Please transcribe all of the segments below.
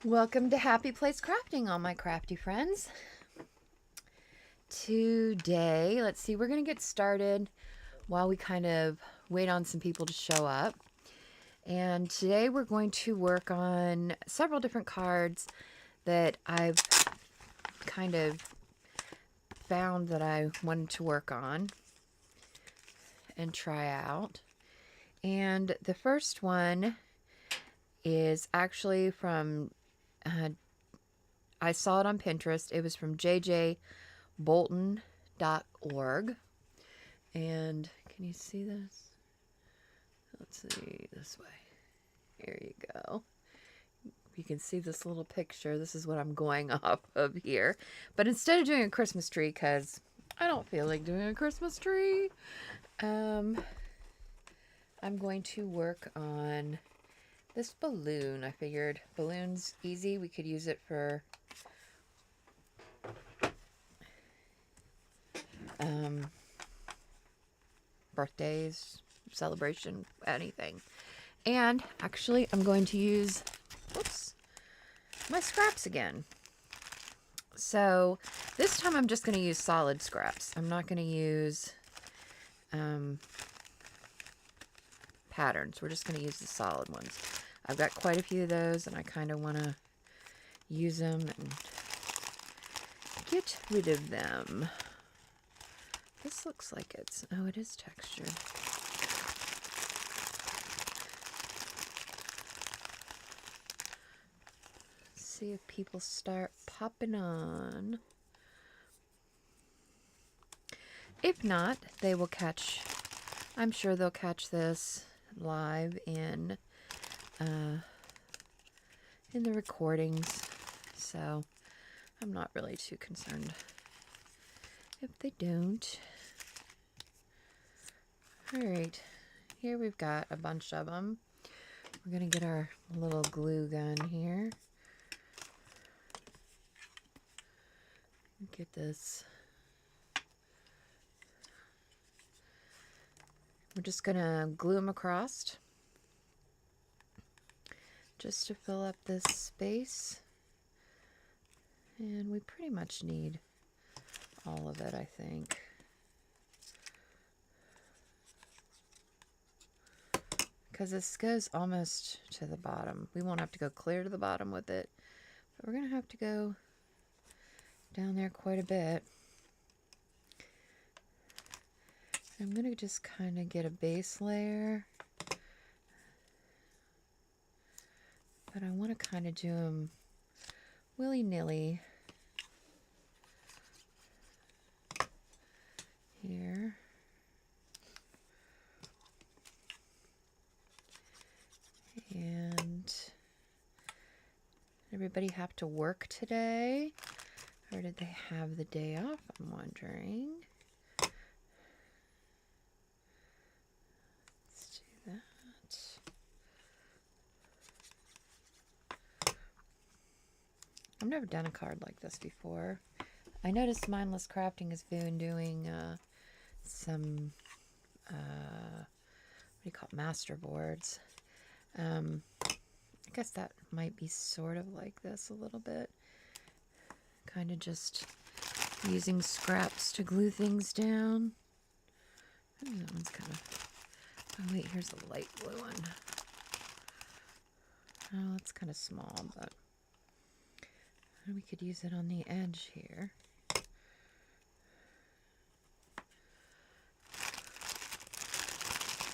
Welcome to Happy Place Crafting, all my crafty friends. Today, let's see, we're going to get started while we kind of wait on some people to show up. And today we're going to work on several different cards that I've kind of found that I wanted to work on and try out. And the first one is actually from, I saw it on Pinterest. It was from jjbolton.org. And can you see this? Let's see, this way. Here you go. You can see this little picture. This is what I'm going off of here. But instead of doing a Christmas tree, because I don't feel like doing a Christmas tree, I'm going to work on this balloon. I figured balloon's easy. We could use it for birthdays, celebration, anything. And actually, I'm going to use, my scraps again. So this time I'm just going to use solid scraps. I'm not going to use patterns. We're just going to use the solid ones. I've got quite a few of those, and I kind of want to use them and get rid of them. This looks like it's, oh, it is textured. See if people start popping on. If not, they will catch, I'm sure they'll catch this live in the recordings, so I'm not really too concerned if they don't. All right, here we've got a bunch of them. We're gonna get our little glue gun here. Get this. We're just gonna glue them across just to fill up this space. And we pretty much need all of it, I think. Because this goes almost to the bottom. We won't have to go clear to the bottom with it, but we're going to have to go down there quite a bit. I'm going to just kind of get a base layer, but I want to kind of do them willy-nilly here. And everybody have to work today? Or did they have the day off, I'm wondering? Let's do that. I've never done a card like this before. I noticed Mindless Crafting has been doing some, what do you call it, master boards. I guess that might be sort of like this a little bit. Kind of just using scraps to glue things down. I think that one's kind of, oh wait, here's a light blue one. Oh, it's kind of small, but we could use it on the edge here.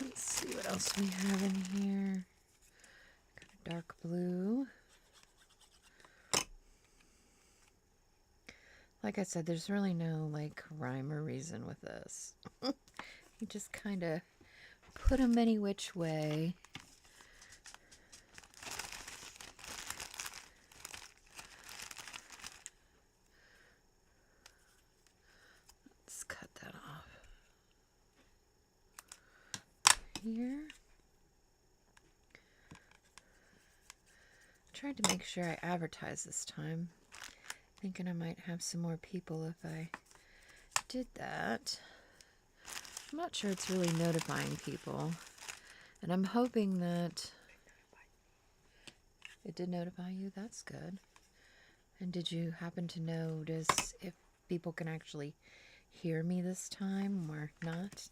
Let's see what else we have in here. Kind of dark blue. Like I said, there's really no like rhyme or reason with this. You just kind of put them any which way. Let's cut that off here. Tried to make sure I advertise this time. Thinking I might have some more people if I did that. I'm not sure it's really notifying people. And I'm hoping that It did notify you? That's good. And did you happen to notice if people can actually hear me this time or not?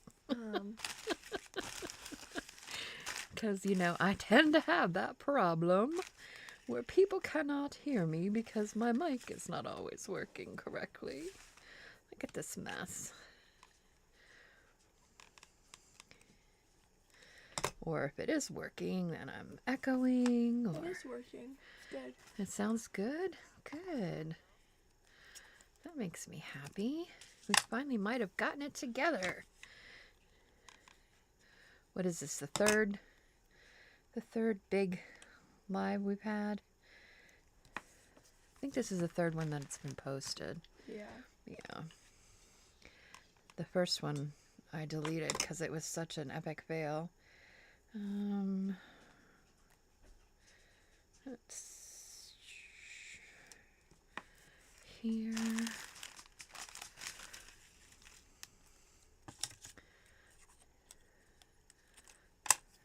Because, you know, I tend to have that problem where people cannot hear me because my mic is not always working correctly. Look at this mess. Or if it is working, then I'm echoing. Or... It is working. It's good. It sounds good? Good. That makes me happy. We finally might have gotten it together. What is this, the third big live we've had? I think this is the third one that's been posted. Yeah. Yeah. The first one I deleted because it was such an epic fail. Let's here.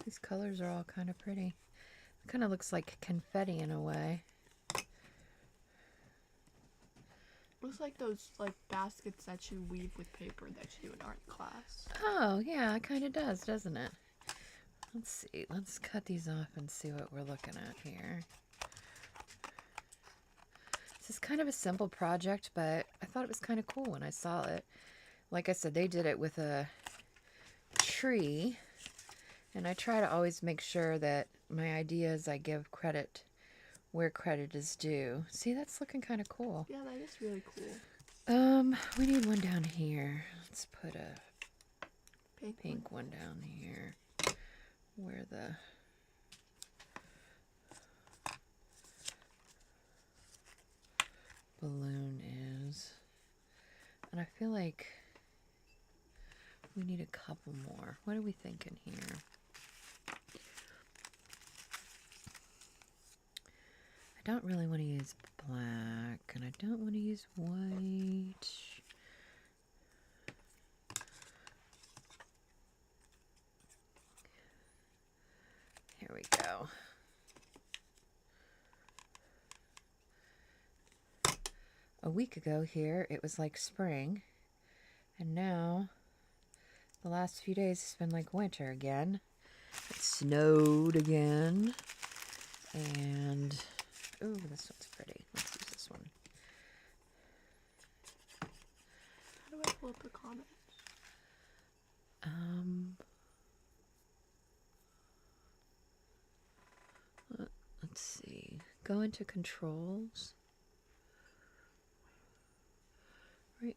These colors are all kind of pretty. It kind of looks like confetti in a way. Looks like those baskets that you weave with paper that you do in art class. Oh, yeah, it kind of does, doesn't it? Let's see. Let's cut these off and see what we're looking at here. This is kind of a simple project, but I thought it was kind of cool when I saw it. Like I said, they did it with a tree, and I try to always make sure that my ideas, I give credit where credit is due. See, that's looking kind of cool. Yeah, that is really cool. We need one down here. Let's put a pink one down here where the balloon is. And I feel like we need a couple more. What are we thinking here? I don't really want to use black, and I don't want to use white. Here we go. A week ago here, it was like spring, and now the last few days it's been like winter again. It snowed again, and ooh, this one's pretty. Let's use this one. How do I pull up the comments? Let's see. Go into controls. Right.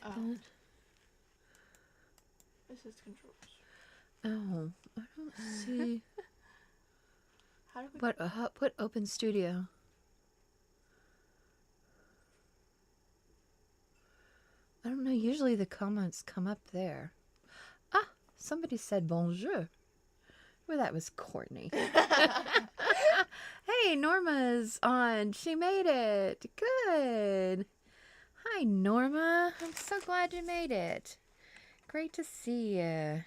Oh. This is controls. Oh, I don't see. How do we... Put Open Studio. I don't know. Usually the comments come up there. Ah, somebody said bonjour. Well, that was Courtney. Hey, Norma's on. She made it. Good. Hi, Norma. I'm so glad you made it. Great to see you.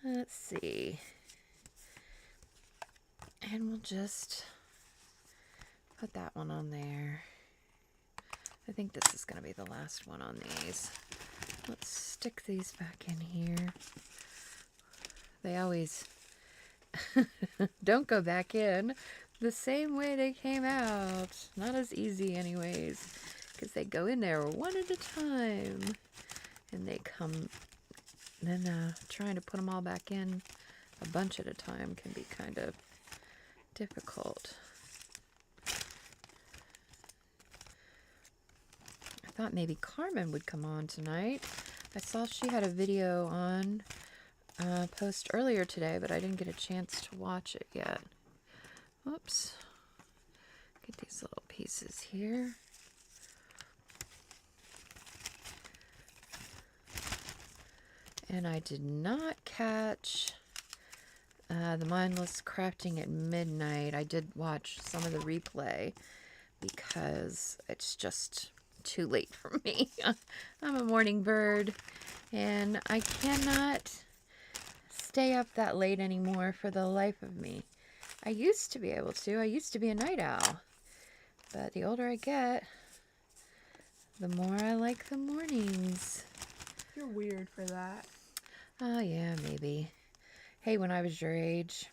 Let's see. And we'll just put that one on there. I think this is going to be the last one on these. Let's stick these back in here. They always don't go back in the same way they came out. Not as easy anyways, because they go in there one at a time. And they come, then trying to put them all back in a bunch at a time can be kind of difficult. I thought maybe Carmen would come on tonight. I saw she had a video on post earlier today, but I didn't get a chance to watch it yet. Oops. Get these little pieces here. And I did not catch the mindless crafting at midnight. I did watch some of the replay because it's just too late for me. I'm a morning bird and I cannot stay up that late anymore for the life of me. I used to be able to. I used to be a night owl. But the older I get, the more I like the mornings. You're weird for that. Oh, yeah, maybe. Hey, when I was your age,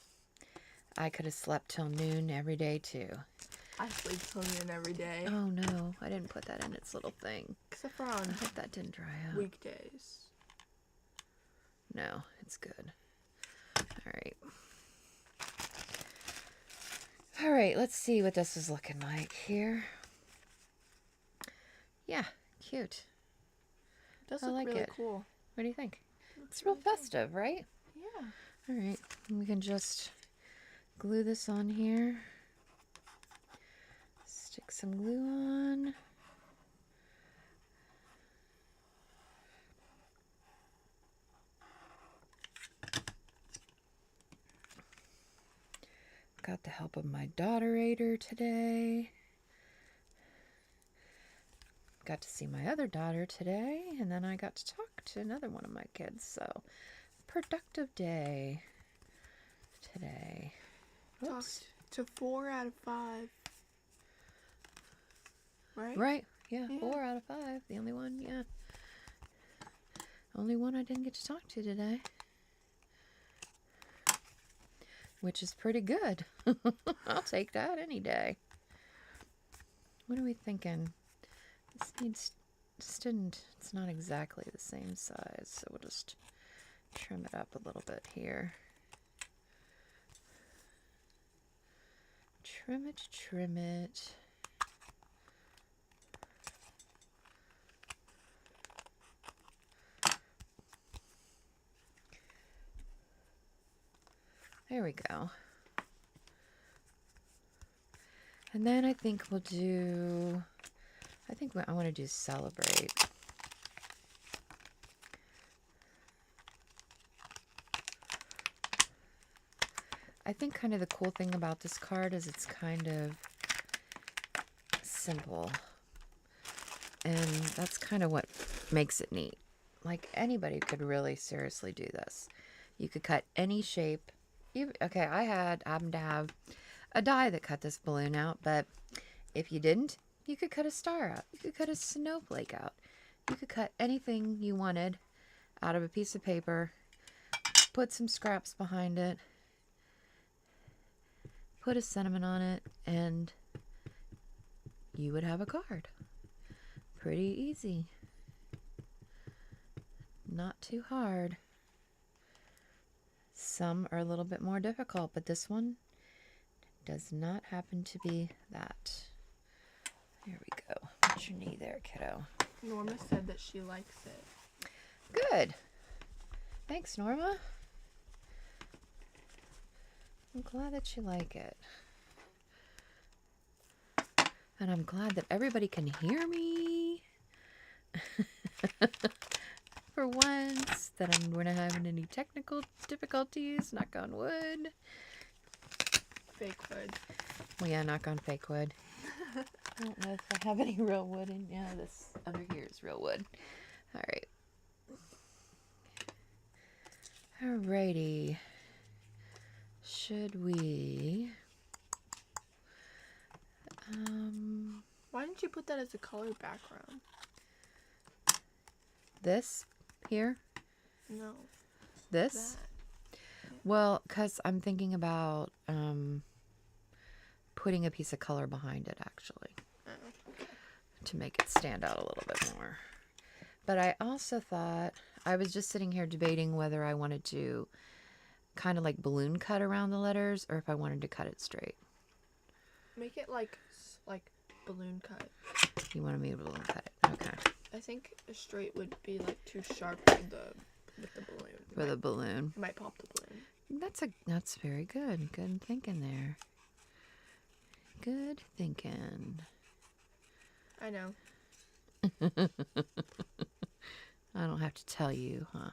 I could have slept till noon every day, too. I sleep till noon every day. Oh, no. I didn't put that in its little thing. Except for on I hope that didn't dry out. weekdays. No, it's good. All right. All right, let's see what this is looking like here. Yeah, cute. It does I look like really it. cool. What do you think? Looks It's real really cool. festive, right? Yeah. All right, we can just glue this on here. Stick some glue on. Got the help of my daughterator today. Got to see my other daughter today, and then I got to talk to another one of my kids. So, productive day today. Oops. Talked to 4 out of 5. Right? Right, yeah, Yeah. 4 out of 5. The only one, yeah. Only one I didn't get to talk to today. Which is pretty good. I'll take that any day. What are we thinking? This needs, it's not exactly the same size, so we'll just trim it up a little bit here. Trim it, trim it. There we go. And then I think we'll do, I want to do celebrate. I think kind of the cool thing about this card is it's kind of simple. And that's kind of what makes it neat. Like anybody could really seriously do this. You could cut any shape. Okay, I happened to have a die that cut this balloon out, but if you didn't, you could cut a star out. You could cut a snowflake out. You could cut anything you wanted out of a piece of paper, put some scraps behind it, put a sentiment on it, and you would have a card. Pretty easy. Not too hard. Some are a little bit more difficult, but this one does not happen to be that. There we go. Put your knee there, kiddo. Norma said that she likes it. Good. Thanks, Norma. I'm glad that you like it. And I'm glad that everybody can hear me. For once, that we're not having any technical difficulties. Knock on wood. Fake wood. Well, yeah, knock on fake wood. I don't know if I have any real wood in. Yeah, this under here is real wood. All right. Alrighty. Should we? Why didn't you put that as a color background? This here? No. This? That. Well, because I'm thinking about putting a piece of color behind it, actually, to make it stand out a little bit more. But I also thought, I was just sitting here debating whether I wanted to kind of like balloon cut around the letters or if I wanted to cut it straight. Make it like balloon cut. You wanted me to balloon cut it? Okay. I think a straight would be like too sharp with the balloon. For the balloon. It might pop the balloon. That's very good. Good thinking there. Good thinking. I know. I don't have to tell you, huh?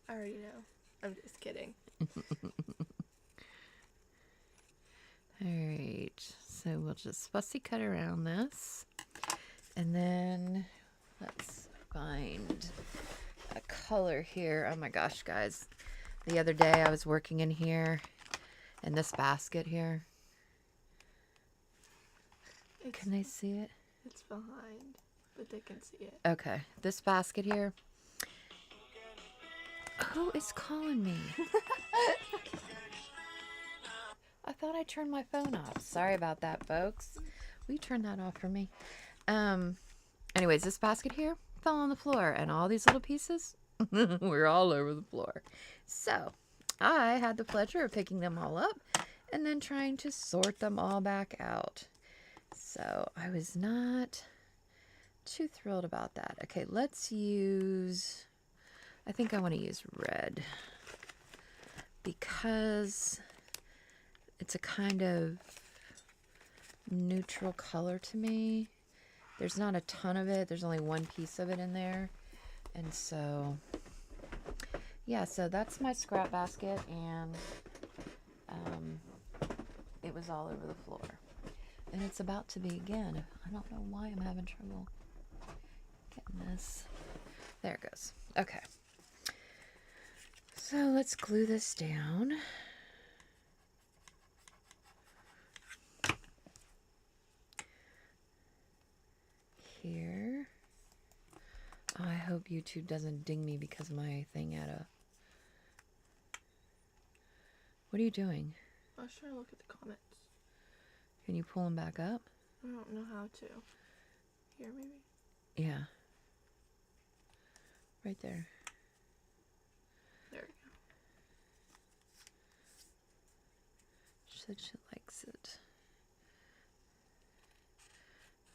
I already know. I'm just kidding. Alright, so we'll just fussy cut around this. And then let's find a color here. Oh my gosh, guys. The other day I was working in here And this basket here, can they see it? It's behind, but they can see it. Okay, this basket here. Who is calling me? I thought I turned my phone off. Sorry about that, folks. Will you turn that off for me? Anyways, this basket here fell on the floor, and all these little pieces were all over the floor. So I had the pleasure of picking them all up and then trying to sort them all back out. So I was not too thrilled about that. Okay, let's use, I think I want to use red because it's a kind of neutral color to me. There's not a ton of it. There's only one piece of it in there. And so, yeah, so that's my scrap basket, and it was all over the floor. And it's about to be again. I don't know why I'm having trouble getting this. There it goes. Okay. So let's glue this down. Here. Oh, I hope YouTube doesn't ding me because my thing had a... What are you doing? I was trying to look at the comments. Can you pull them back up? I don't know how to. Here, maybe? Yeah. Right there. There we go. She said she likes it.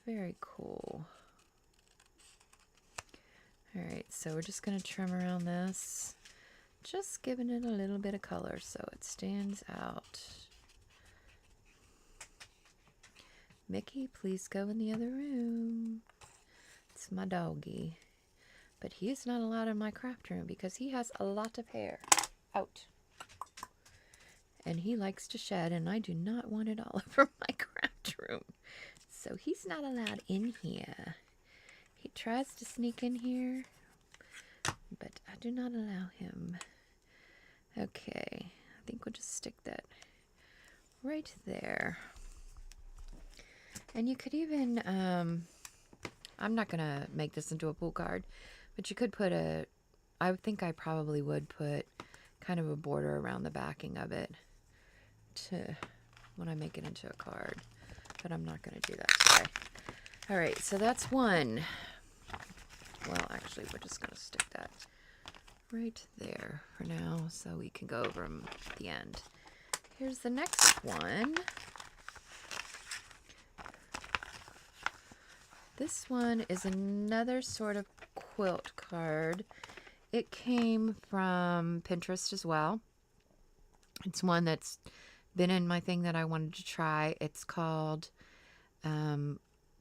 Very cool. Alright, so we're just going to trim around this. Just giving it a little bit of color so it stands out. Mickey, please go in the other room. It's my doggy. But he is not allowed in my craft room because he has a lot of hair. Out. And he likes to shed, and I do not want it all over my craft room. So he's not allowed in here. He tries to sneak in here, but I do not allow him. Okay, I think we'll just stick that right there. And you could even, I'm not going to make this into a pool card, but you could put I think I probably would put kind of a border around the backing of it when I make it into a card. But I'm not going to do that today. All right, so that's one. Well, actually, we're just going to stick that right there for now so we can go over them at the end. Here's the next one. This one is another sort of quilt card. It came from Pinterest as well. It's one that's been in my thing that I wanted to try. It's called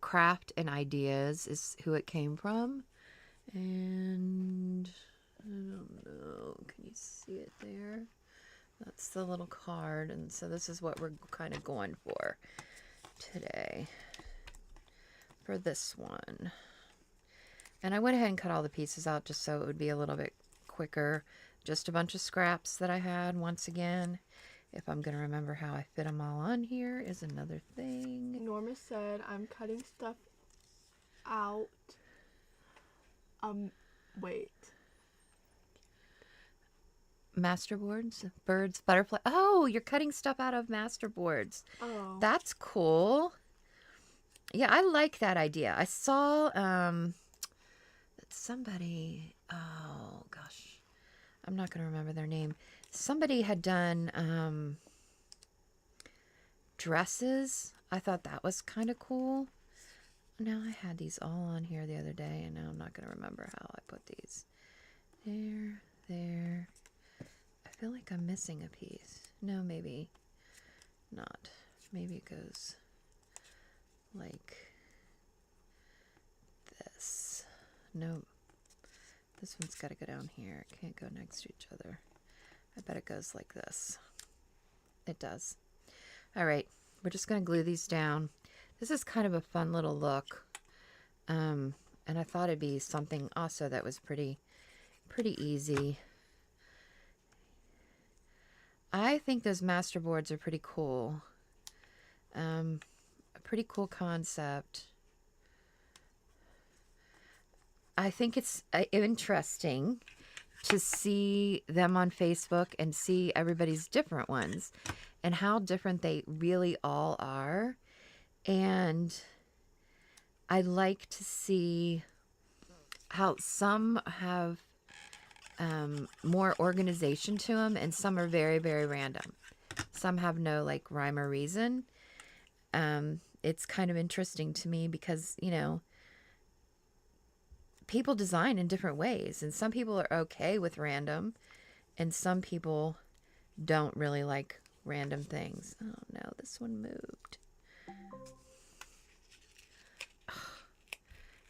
craft&ideas is who it came from. And I don't know, can you see it there? That's the little card, and so this is what we're kind of going for today for this one. And I went ahead and cut all the pieces out just so it would be a little bit quicker. Just a bunch of scraps that I had once again. If I'm going to remember how I fit them all on here is another thing. Norma said, I'm cutting stuff out. Wait. Masterboards, birds, butterfly. Oh, you're cutting stuff out of masterboards. Oh. That's cool. Yeah, I like that idea. I saw that somebody, oh gosh, I'm not going to remember their name. Somebody had done dresses. I thought that was kind of cool. Now I had these all on here the other day, and now I'm not going to remember how I put these. There. I feel like I'm missing a piece. No, maybe not. Maybe it goes like this. No, this one's got to go down here. It can't go next to each other. I bet it goes like this. It does. All right, we're just going to glue these down. This is kind of a fun little look. And I thought it'd be something also that was pretty easy. I think those master boards are pretty cool. A pretty cool concept. I think it's interesting to see them on Facebook and see everybody's different ones and how different they really all are. And I like to see how some have more organization to them and some are very, very random. Some have no like rhyme or reason. It's kind of interesting to me because, you know, people design in different ways, and some people are okay with random, and some people don't really like random things. Oh no, this one moved.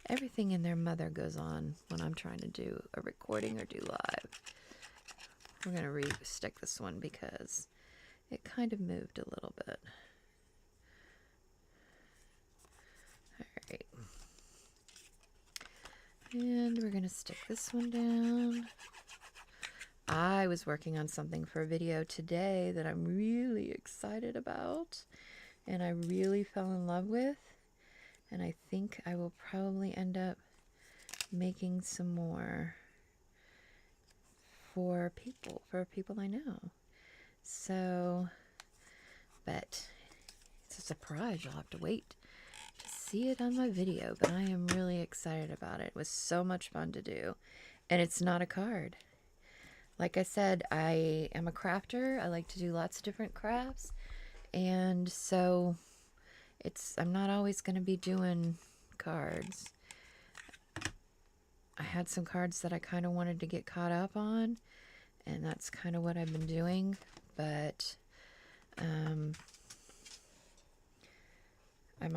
Everything in their mother goes on when I'm trying to do a recording or do live. We're going to re-stick this one because it kind of moved a little bit. Alright. And we're going to stick this one down. I was working on something for a video today that I'm really excited about and I really fell in love with. And I think I will probably end up making some more for people I know. So, but it's a surprise. You'll have to wait to see it on my video. But I am really excited about it. It was so much fun to do. And it's not a card. Like I said, I am a crafter. I like to do lots of different crafts. And so I'm not always going to be doing cards. I had some cards that I kind of wanted to get caught up on, and that's kind of what I've been doing, but I'm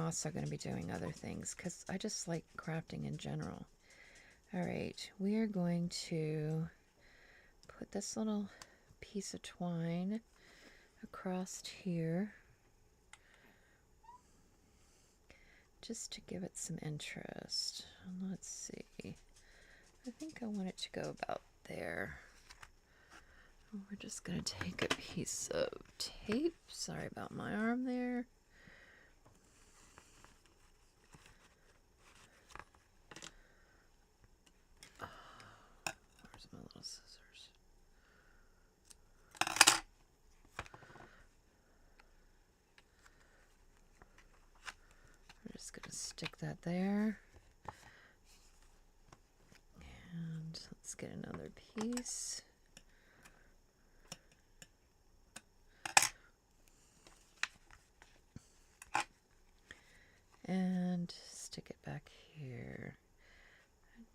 also going to be doing other things because I just like crafting in general. All right, we are going to put this little piece of twine across here, just to give it some interest. Let's see. I think I want it to go about there. We're just going to take a piece of tape. Sorry about my arm there. Where's my little scissors? We're just going to stick that there. And let's get another piece. And stick it back here.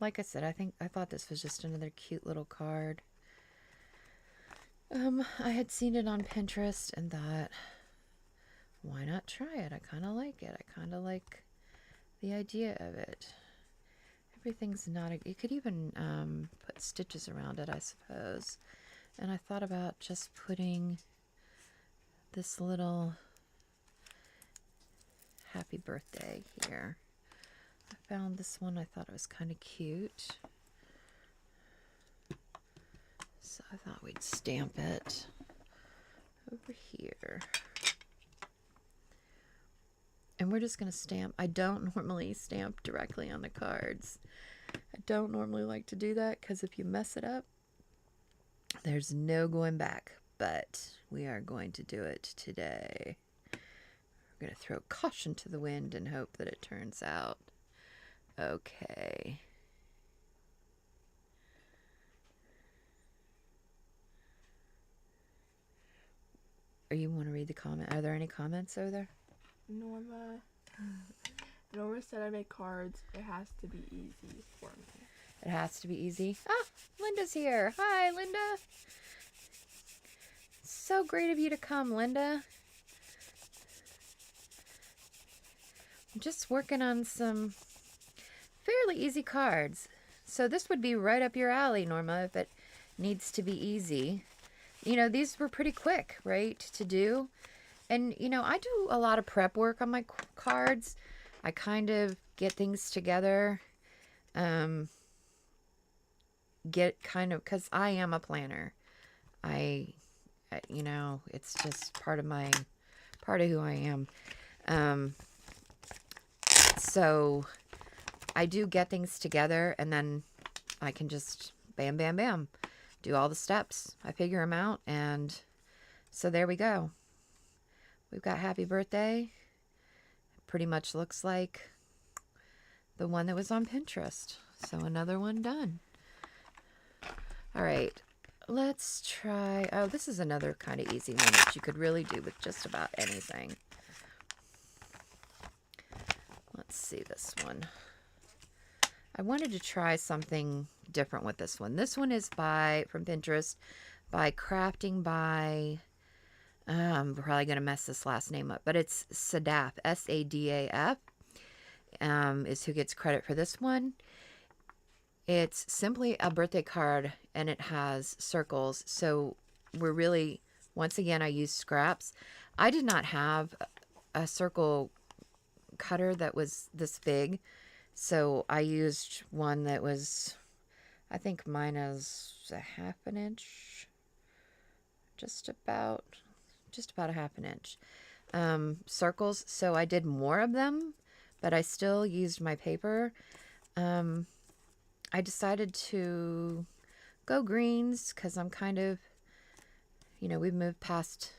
Like I said, I thought this was just another cute little card. I had seen it on Pinterest and thought, why not try it? I kind of like it. I kind of like the idea of it. Everything's not you could even put stitches around it, I suppose. And I thought about just putting this little happy birthday here. I found this one. I thought it was kind of cute. So I thought we'd stamp it over here. And we're just going to stamp. I don't normally stamp directly on the cards. I don't normally like to do that because if you mess it up, there's no going back. But we are going to do it today. We're going to throw caution to the wind and hope that it turns out okay. Or you want to read the comment? Are there any comments over there? Norma said I make cards. It has to be easy for me. It has to be easy. Ah, Linda's here. Hi, Linda. So great of you to come, Linda. I'm just working on some fairly easy cards. So this would be right up your alley, Norma, if it needs to be easy. You know, these were pretty quick, right, to do. And, you know, I do a lot of prep work on my cards. I kind of get things together. Get kind of, because I am a planner. I You know, it's just part of who I am. So I do get things together, and then I can just bam, bam, bam, do all the steps. I figure them out, and so there we go. We've got Happy Birthday. Pretty much looks like the one that was on Pinterest. So another one done. All right, let's try. Oh, this is another kind of easy one that you could really do with just about anything. Let's see this one. I wanted to try something different with this one. This one is from Pinterest by Crafting by, I'm probably going to mess this last name up, but it's Sadaf, S-A-D-A-F, is who gets credit for this one. It's simply a birthday card, and it has circles. So we're really, once again, I used scraps. I did not have a circle cutter that was this big. So I used one that was, I think mine is a half an inch, just about a half an inch, circles. So I did more of them, but I still used my paper. I decided to go greens because I'm kind of, you know, we've moved past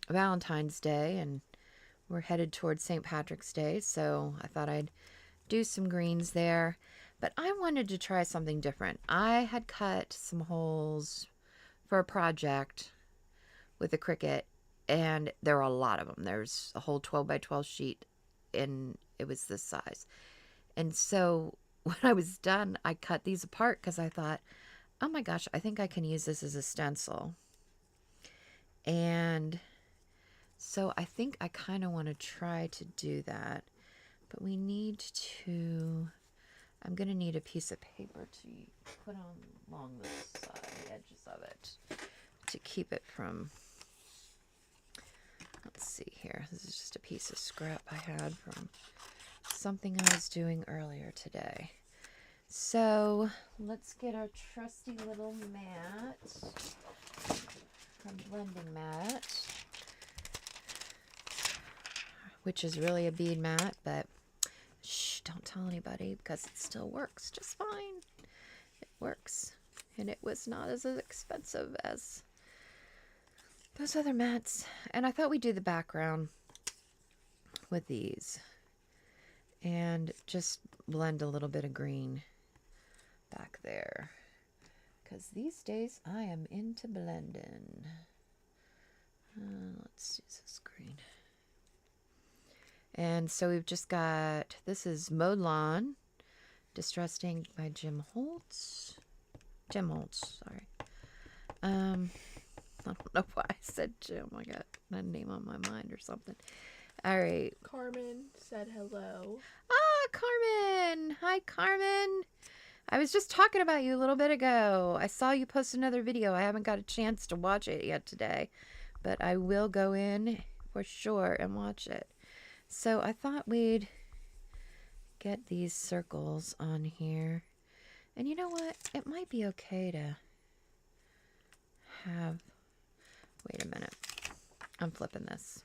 Valentine's Day, and we're headed towards St. Patrick's Day, so I thought I'd do some greens there. But I wanted to try something different. I had cut some holes for a project with a Cricut, and there were a lot of them. There's a whole 12 by 12 sheet, and it was this size. And so when I was done, I cut these apart because I thought, oh my gosh, I think I can use this as a stencil. And so I think I kind of want to try to do that. But we need to, I'm going to need a piece of paper to put on along the side, the edges of it, to keep it from, let's see here. This is just a piece of scrap I had from something I was doing earlier today. So let's get our trusty little mat from Blending Mat, which is really a bead mat, but shh, don't tell anybody because it still works just fine. It works, and it was not as expensive as those other mats. And I thought we'd do the background with these and just blend a little bit of green back there, because these days I am into blending. Let's use this green. And so we've just got, this is Mowed Lawn Distress Ink by Jim Holtz, sorry. I don't know why I said Jim. I got that name on my mind or something. All right. Carmen said hello. Ah, Carmen. Hi, Carmen. I was just talking about you a little bit ago. I saw you post another video. I haven't got a chance to watch it yet today, but I will go in for sure and watch it. So I thought we'd get these circles on here. And you know what? It might be okay to have, wait a minute. I'm flipping this.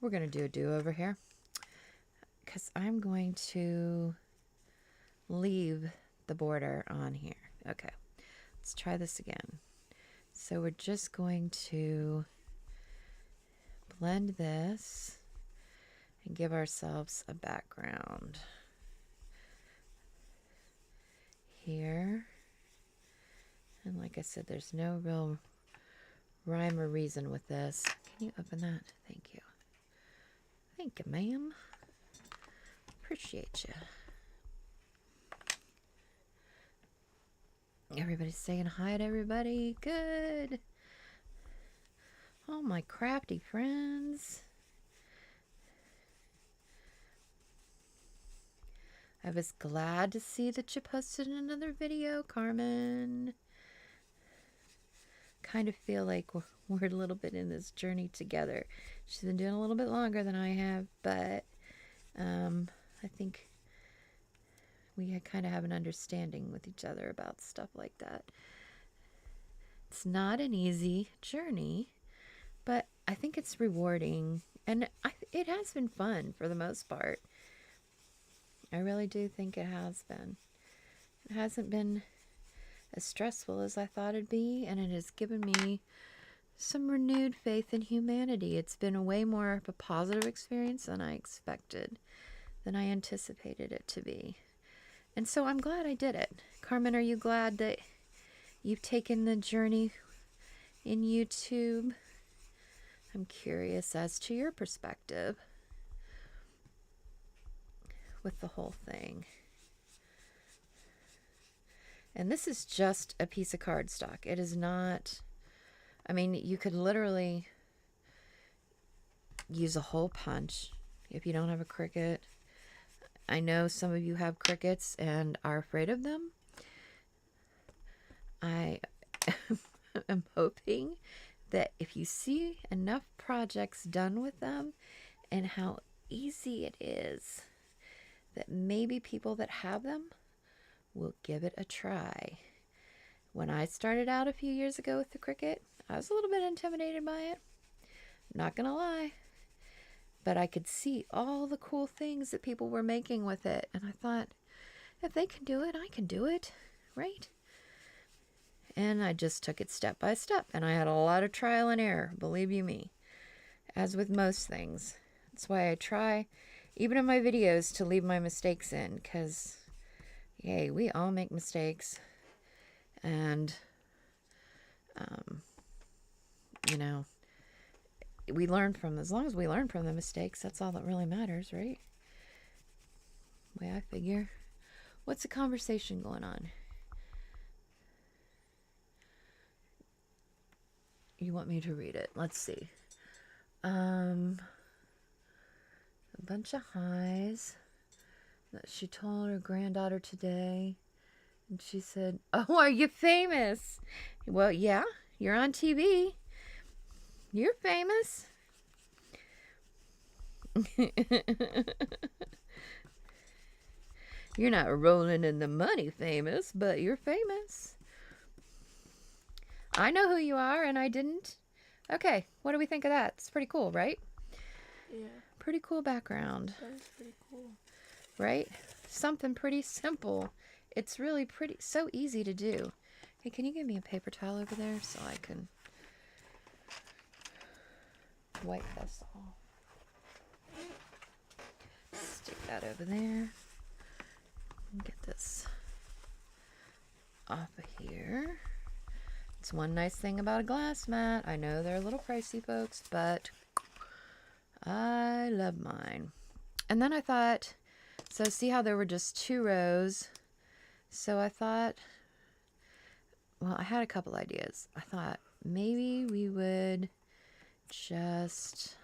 We're going to do a do-over here, because I'm going to leave the border on here. Okay, let's try this again. So we're just going to blend this and give ourselves a background here. And like I said, there's no real rhyme or reason with this. Can you open that? Thank you. Thank you, ma'am. Appreciate you. Everybody's saying hi to everybody. Good. Oh, my crafty friends. I was glad to see that you posted another video, Carmen. Kind of feel like we're a little bit in this journey together. She's been doing a little bit longer than I have, but I think we kind of have an understanding with each other about stuff like that. It's not an easy journey, but I think it's rewarding. And it has been fun for the most part. I really do think it has been. It hasn't been as stressful as I thought it'd be, and it has given me some renewed faith in humanity. It's been a way more of a positive experience than I expected, than I anticipated it to be. And so I'm glad I did it. Carmen, are you glad that you've taken the journey in YouTube? I'm curious as to your perspective with the whole thing. And this is just a piece of cardstock. It is not, I mean, you could literally use a hole punch if you don't have a Cricut. I know some of you have Cricuts and are afraid of them. I am hoping that if you see enough projects done with them and how easy it is, that maybe people that have them will give it a try. When I started out a few years ago with the Cricut, I was a little bit intimidated by it. Not gonna lie. But I could see all the cool things that people were making with it. And I thought, if they can do it, I can do it, right? And I just took it step by step. And I had a lot of trial and error, believe you me. As with most things. That's why I try, even in my videos, to leave my mistakes in. Because, yay, we all make mistakes. And, you know, we learn from, as long as we learn from the mistakes, that's all that really matters, right? The way I figure. What's the conversation going on? You want me to read it? Let's see. A bunch of highs that she told her granddaughter today. And she said, "Oh, are you famous?" Well, yeah, you're on TV. You're famous. You're not rolling in the money famous, but you're famous. I know who you are, and I didn't. Okay, what do we think of that? It's pretty cool, right? Yeah. Pretty cool background. That is pretty cool. Right? Something pretty simple. It's really pretty, so easy to do. Hey, can you give me a paper towel over there so I can wipe this off? Stick that over there. Get this off of here. It's one nice thing about a glass mat. I know they're a little pricey, folks, but I love mine. And then I thought, so see how there were just 2 rows? So I thought, well, I had a couple ideas. I thought maybe we would just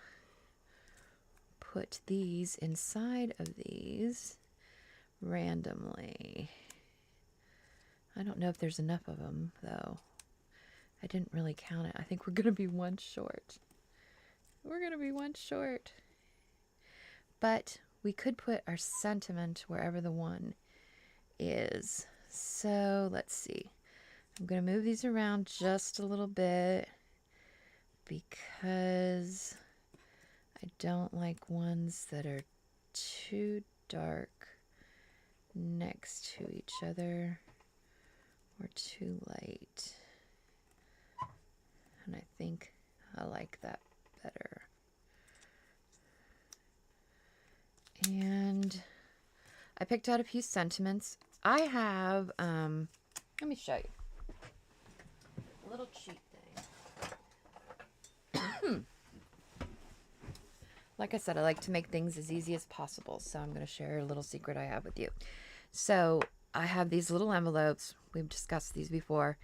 put these inside of these randomly. I don't know if there's enough of them, though. I didn't really count it. I think we're going to be one short. We're going to be one short. But we could put our sentiment wherever the one is. So let's see. I'm going to move these around just a little bit because I don't like ones that are too dark next to each other or too light. And I think I like that better. And I picked out a few sentiments. I have, let me show you. A little cheat thing. Like I said, I like to make things as easy as possible. So I'm going to share a little secret I have with you. So I have these little envelopes. We've discussed these before.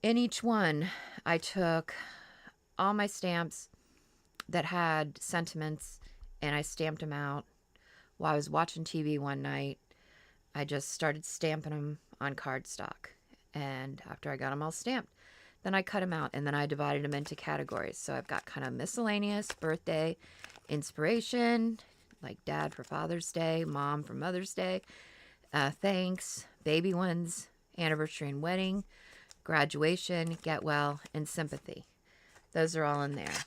In each one, I took all my stamps that had sentiments and I stamped them out. While I was watching TV one night, I just started stamping them on cardstock. And after I got them all stamped, then I cut them out and then I divided them into categories. So I've got kind of miscellaneous, birthday, inspiration, like dad for Father's Day, mom for Mother's Day, thanks, baby ones, anniversary and wedding, graduation, get well, and sympathy. Those are all in there.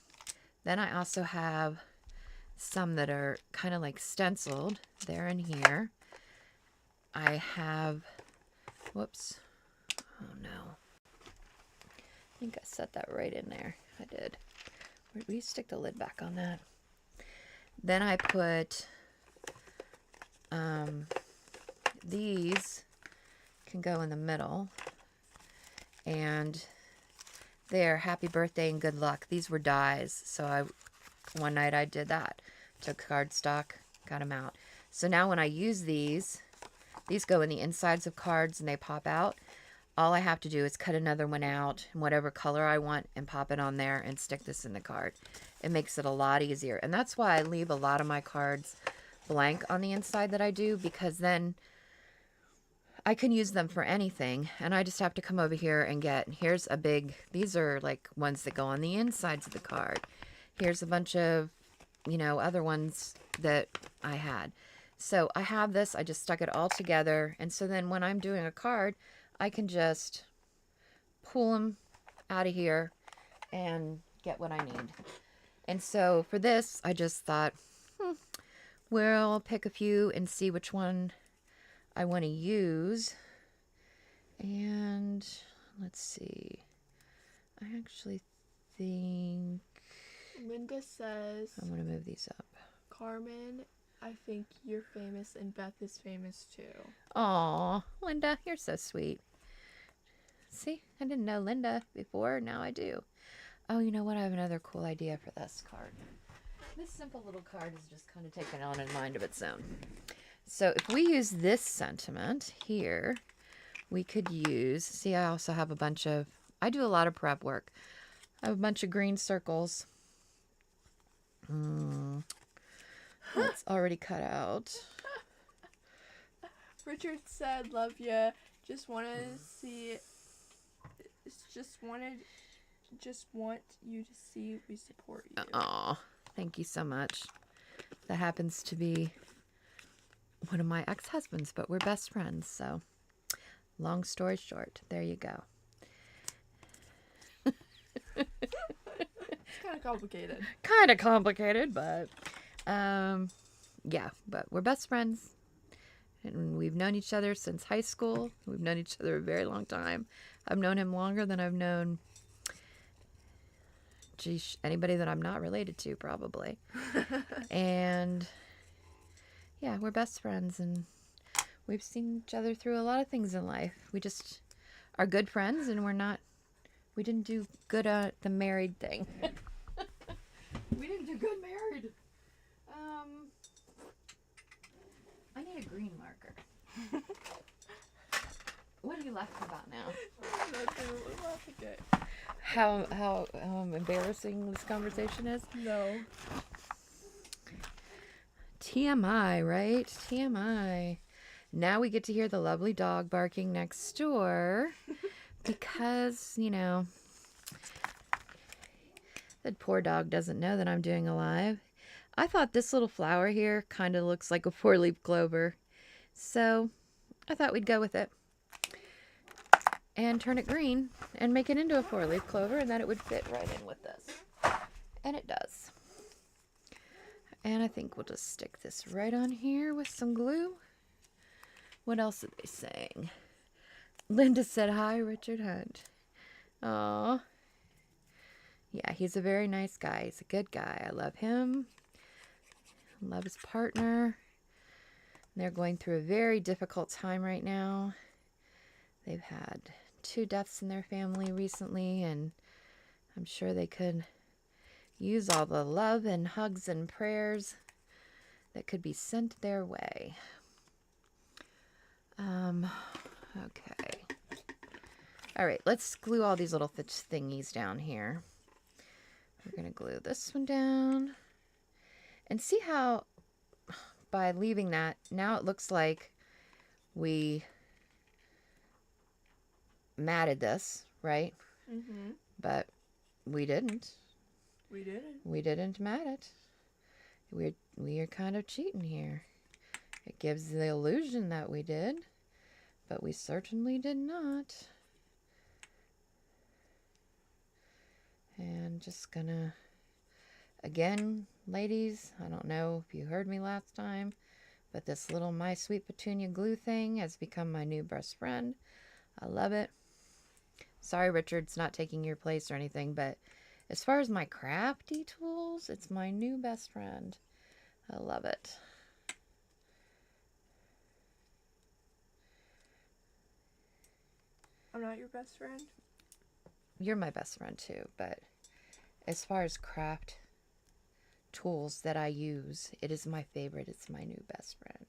Then I also have some that are kind of like stenciled. They're in here. I have, whoops, oh no. I think I set that right in there. I did. Will you stick the lid back on that? Then I put, these can go in the middle. And they're happy birthday and good luck. These were dies. So one night I did that. Took cardstock, got them out. So now when I use these go in the insides of cards and they pop out. All I have to do is cut another one out in whatever color I want and pop it on there and stick this in the card. It makes it a lot easier. And that's why I leave a lot of my cards blank on the inside that I do, because then I can use them for anything. And I just have to come over here and here's a big, these are like ones that go on the insides of the card. Here's a bunch of, other ones that I had. So I have this, I just stuck it all together. And so then when I'm doing a card, I can just pull them out of here and get what I need. And so for this, I just thought, we'll pick a few and see which one I want to use. And let's see. I actually think Linda says, I'm going to move these up. Carmen, I think you're famous and Beth is famous too. Aw, Linda, you're so sweet. See, I didn't know Linda before. Now I do. Oh, you know what? I have another cool idea for this card. This simple little card is just kind of taken on a mind of its own. So if we use this sentiment here, we could use, see, I also have a bunch of, I do a lot of prep work. I have a bunch of green circles. That's already cut out. Richard said, love ya. Just want you to see we support you. Aw, thank you so much. That happens to be one of my ex-husbands, but we're best friends, so long story short, there you go. It's kind of complicated. Kind of complicated, but yeah, but we're best friends. And we've known each other since high school. We've known each other a very long time. I've known him longer than I've known, anybody that I'm not related to, probably. And yeah, we're best friends, and we've seen each other through a lot of things in life. We just are good friends, and we didn't do good at the married thing. We didn't do good married. I need a green marker. What are you laughing about now? How embarrassing this conversation is? No. TMI, right? TMI. Now we get to hear the lovely dog barking next door because, that poor dog doesn't know that I'm doing a live. I thought this little flower here kind of looks like a 4-leaf clover. So I thought we'd go with it and turn it green and make it into a 4-leaf clover, and that it would fit right in with this. And it does. And I think we'll just stick this right on here with some glue. What else are they saying? Linda said, hi, Richard Hunt. Aw. Yeah, he's a very nice guy. He's a good guy. I love him. Love his partner. They're going through a very difficult time right now. They've had 2 deaths in their family recently, and I'm sure they could use all the love and hugs and prayers that could be sent their way. Okay. All right, let's glue all these little thingies down here. We're going to glue this one down. And see how by leaving that, now it looks like we matted this, right? Mm-hmm. But we didn't. We didn't. We didn't mat it. We are kind of cheating here. It gives the illusion that we did, but we certainly did not. And just gonna, again, ladies, I don't know if you heard me last time, but this little My Sweet Petunia glue thing has become my new best friend. I love it. Sorry, Richard, it's not taking your place or anything, but as far as my crafty tools, it's my new best friend. I love it. I'm not your best friend. You're my best friend too, but as far as craft tools that I use, it is my favorite. It's my new best friend.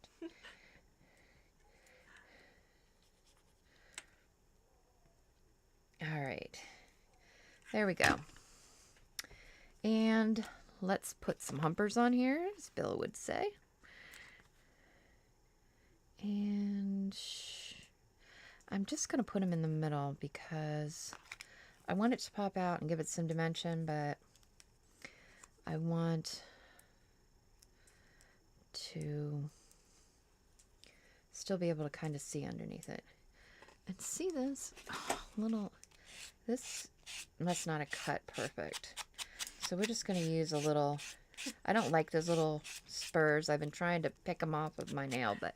All right. There we go. And let's put some humpers on here, as Bill would say. And I'm just going to put them in the middle because I want it to pop out and give it some dimension, but I want to still be able to kind of see underneath it. And see this little, this must not have cut perfect. So we're just going to use a little, I don't like those little spurs. I've been trying to pick them off with my nail, but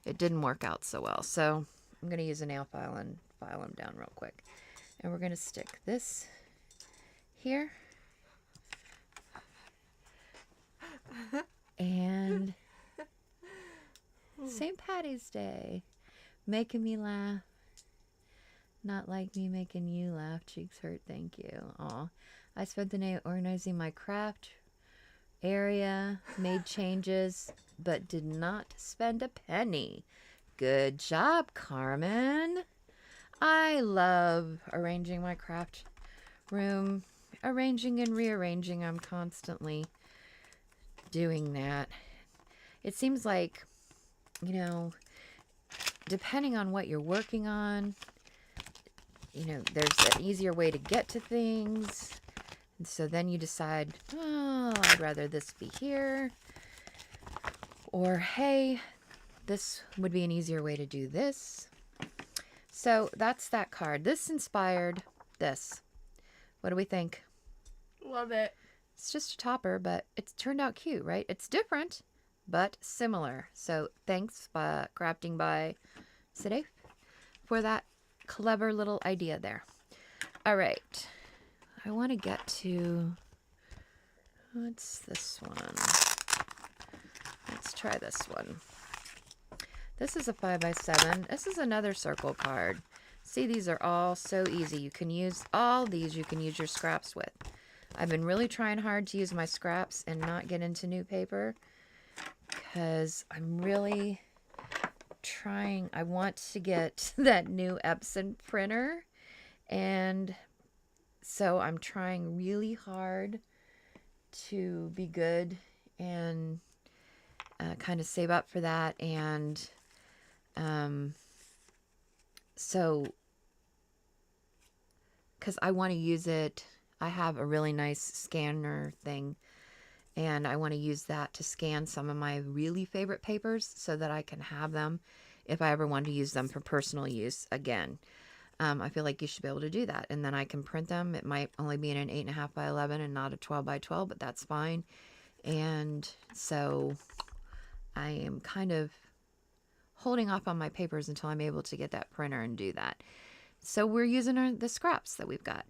it didn't work out so well. So I'm going to use a nail file and file them down real quick. And we're going to stick this here. And St. Patty's Day. Making me laugh. Not like me making you laugh. Cheeks hurt. Thank you. Aw. I spent the night organizing my craft area, made changes, but did not spend a penny. Good job, Carmen. I love arranging my craft room. Arranging and rearranging. I'm constantly doing that. It seems like, you know, depending on what you're working on, you know, there's an easier way to get to things. And so then you decide, oh, I'd rather this be here. Or, hey, this would be an easier way to do this. So that's that card. This inspired this. What do we think? Love it. It's just a topper, but it's turned out cute, right? It's different, but similar. So thanks, Crafting by Sadaf, for that clever little idea there. All right. I want to get to, what's this one? Let's try this one. This is a 5x7. This is another circle card. See, these are all so easy. You can use all these. You can use your scraps with. I've been really trying hard to use my scraps and not get into new paper because I'm really trying. I want to get that new Epson printer, and so I'm trying really hard to be good and kind of save up for that. And so because I want to use it, I have a really nice scanner thing, and I want to use that to scan some of my really favorite papers so that I can have them if I ever want to use them for personal use again. I feel like you should be able to do that, and then I can print them. It might only be in an 8.5 by 11 and not a 12 by 12, but that's fine. And so I am kind of holding off on my papers until I'm able to get that printer and do that. So we're using the scraps that we've got.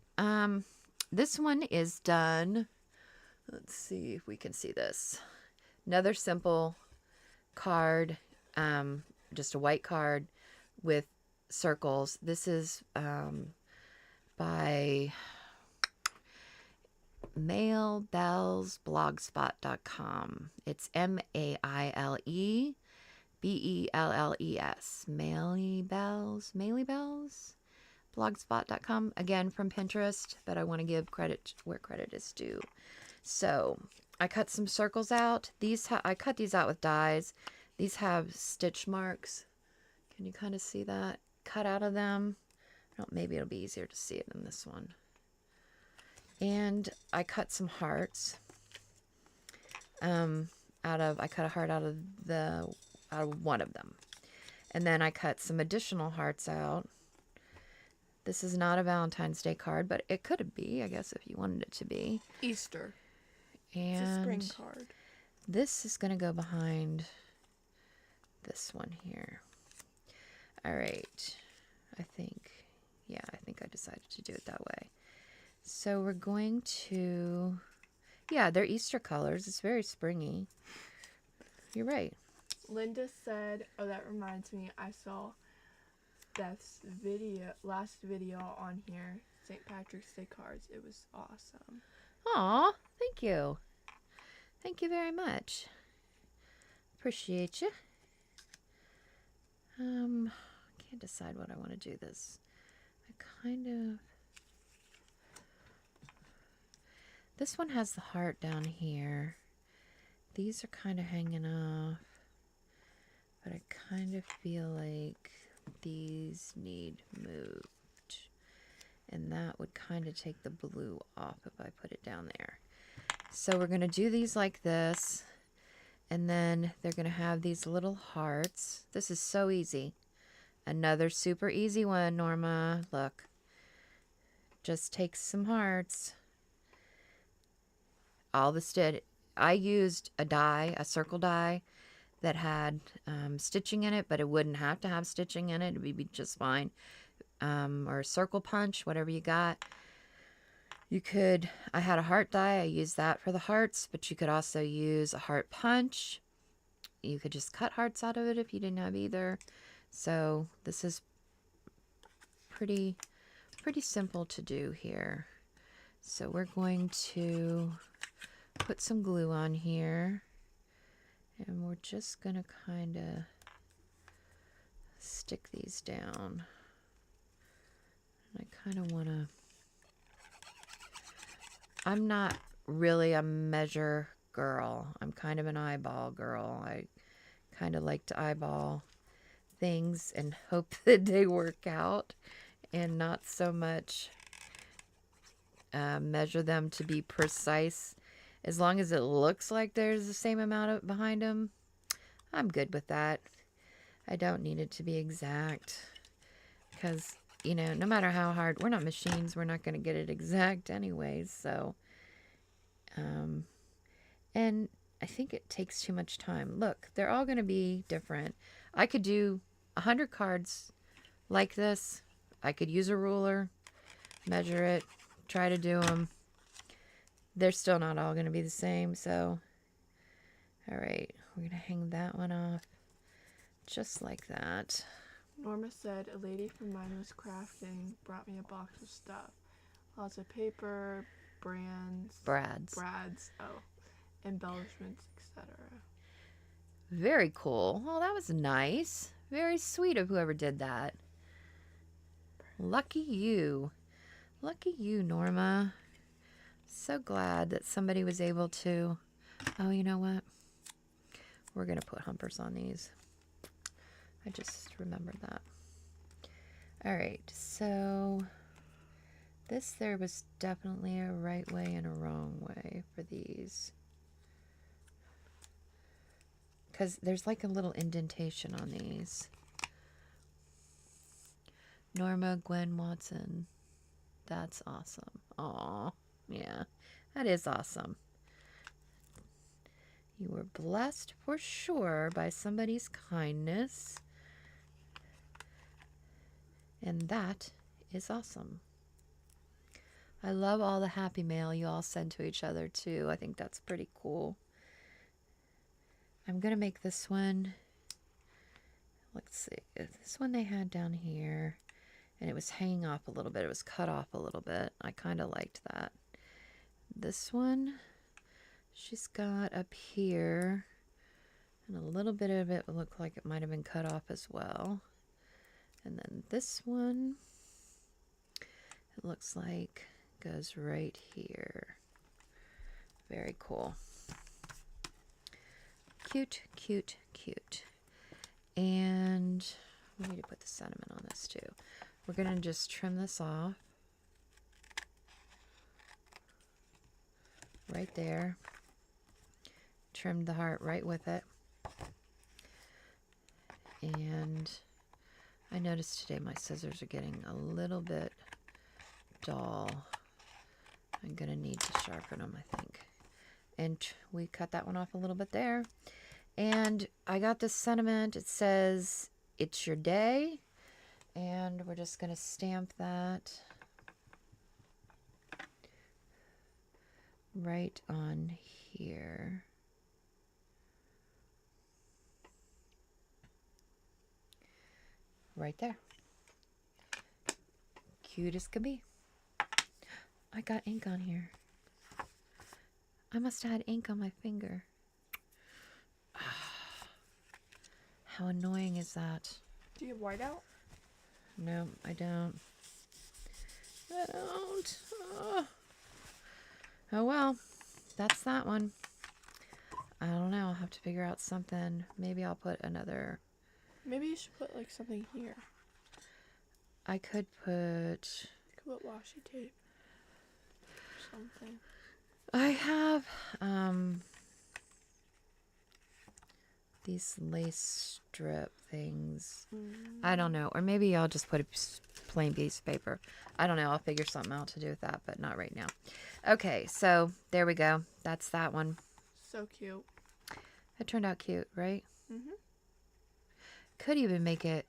This one is done. Let's see if we can see this. Another simple card, just a white card with circles. This is by mailebellsblogspot.com. It's MAILEBELLES. Mailebells blogspot.com, again from Pinterest, but I want to give credit where credit is due. So I cut some circles out. I cut these out with dies. These have stitch marks. Can you kind of see that cut out of them? Maybe it'll be easier to see it in this one. And I cut some hearts I cut a heart out of one of them. And then I cut some additional hearts out This is not a Valentine's Day card, but it could be, I guess, if you wanted it to be. Easter. And it's a spring card. This is going to go behind this one here. All right. I think I decided to do it that way. So we're going to, yeah, they're Easter colors. It's very springy. You're right. Linda said, oh, that reminds me, I saw Beth's last video on here, St. Patrick's Day cards. It was awesome. Aw, thank you. Thank you very much. Appreciate you. Can't decide what I want to do this. This one has the heart down here. These are kind of hanging off. But I kind of feel like these need moved. And that would kind of take the blue off if I put it down there. So we're going to do these like this. And then they're going to have these little hearts. This is so easy. Another super easy one, Norma. Look. Just take some hearts. All this did, I used a die, a circle die, that had stitching in it, but it wouldn't have to have stitching in it. It would be just fine. Or a circle punch, whatever you got. You could, I had a heart die. I used that for the hearts, but you could also use a heart punch. You could just cut hearts out of it if you didn't have either. So this is pretty simple to do here. So we're going to put some glue on here. And we're just going to kind of stick these down. And I kind of want to... I'm not really a measure girl. I'm kind of an eyeball girl. I kind of like to eyeball things and hope that they work out and not so much measure them to be precise. As long as it looks like there's the same amount behind them, I'm good with that. I don't need it to be exact because, you know, no matter how hard, we're not machines. We're not going to get it exact anyways. So, and I think it takes too much time. Look, they're all going to be different. I could do 100 cards like this. I could use a ruler, measure it, try to do them. They're still not all going to be the same, so... All right, we're going to hang that one off just like that. Norma said, a lady from Mine Was Crafting brought me a box of stuff. Lots of paper, brads, embellishments, etc. Very cool. Well, that was nice. Very sweet of whoever did that. Lucky you. Lucky you, Norma. So glad that somebody was able to... Oh, you know what? We're going to put humpers on these. I just remembered that. All right, so there was definitely a right way and a wrong way for these. Because there's like a little indentation on these. Norma Gwen Watson. That's awesome. Aw, yeah, that is awesome. You were blessed for sure by somebody's kindness. And that is awesome. I love all the happy mail you all send to each other too. I think that's pretty cool. I'm going to make this one. Let's see. This one they had down here. And it was hanging off a little bit. It was cut off a little bit. I kind of liked that. This one, she's got up here. And a little bit of it would look like it might have been cut off as well. And then this one, it looks like goes right here. Very cool. Cute, cute, cute. And we need to put the sentiment on this too. We're going to just trim this off. Right there. Trim the heart right with it. And I noticed today my scissors are getting a little bit dull. I'm going to need to sharpen them, I think. And we cut that one off a little bit there. And I got this sentiment. It says, "It's your day." And we're just going to stamp that right on here. Right there. Cute as could be. I got ink on here. I must have had ink on my finger. How annoying is that? Do you have whiteout? No, I don't. I don't. Oh well, that's that one. I don't know. I'll have to figure out something. Maybe I'll put another. Maybe you should put like something here. I could put. You could put washi tape. Or something. I have these lace strip things. I don't know. Or maybe I'll just put a plain piece of paper. I don't know. I'll figure something out to do with that, but not right now. Okay, so there we go. That's that one. So cute. It turned out cute, right? Mm-hmm. Could even make it...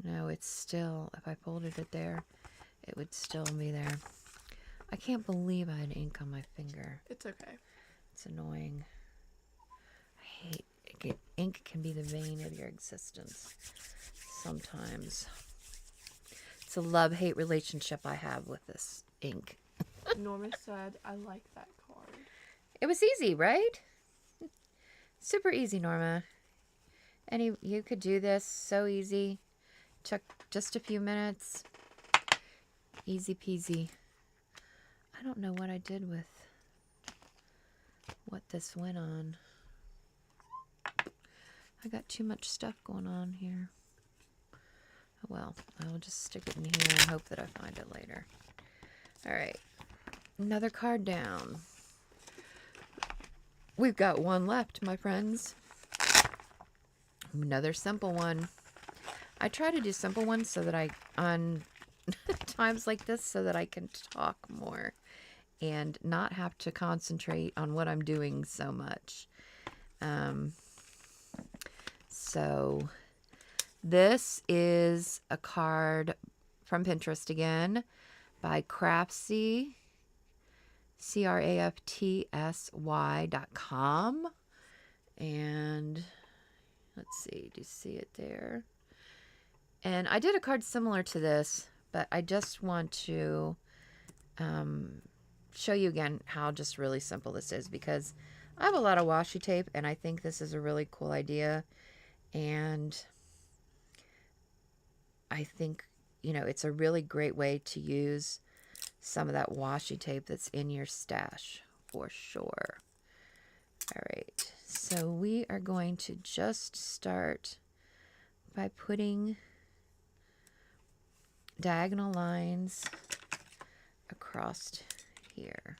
No, it's still... If I folded it there, it would still be there. I can't believe I had ink on my finger. It's okay. It's annoying. I hate it. Ink can be the vein of your existence sometimes. It's a love-hate relationship I have with this ink. Norma said, "I like that card." It was easy, right? Super easy, Norma. And you could do this so easy. Took just a few minutes. Easy peasy. I don't know what I did with what this went on. I got too much stuff going on here. Oh, well, I will just stick it in here and hope that I find it later. All right. Another card down. We've got one left, my friends. Another simple one. I try to do simple ones so that on times like this, so that I can talk more and not have to concentrate on what I'm doing so much. So this is a card from Pinterest again by Craftsy, craftsy.com. And let's see, do you see it there? And I did a card similar to this, but I just want to show you again how just really simple this is, because I have a lot of washi tape and I think this is a really cool idea. And I think, you know, it's a really great way to use some of that washi tape that's in your stash for sure. All right, so we are going to just start by putting diagonal lines across here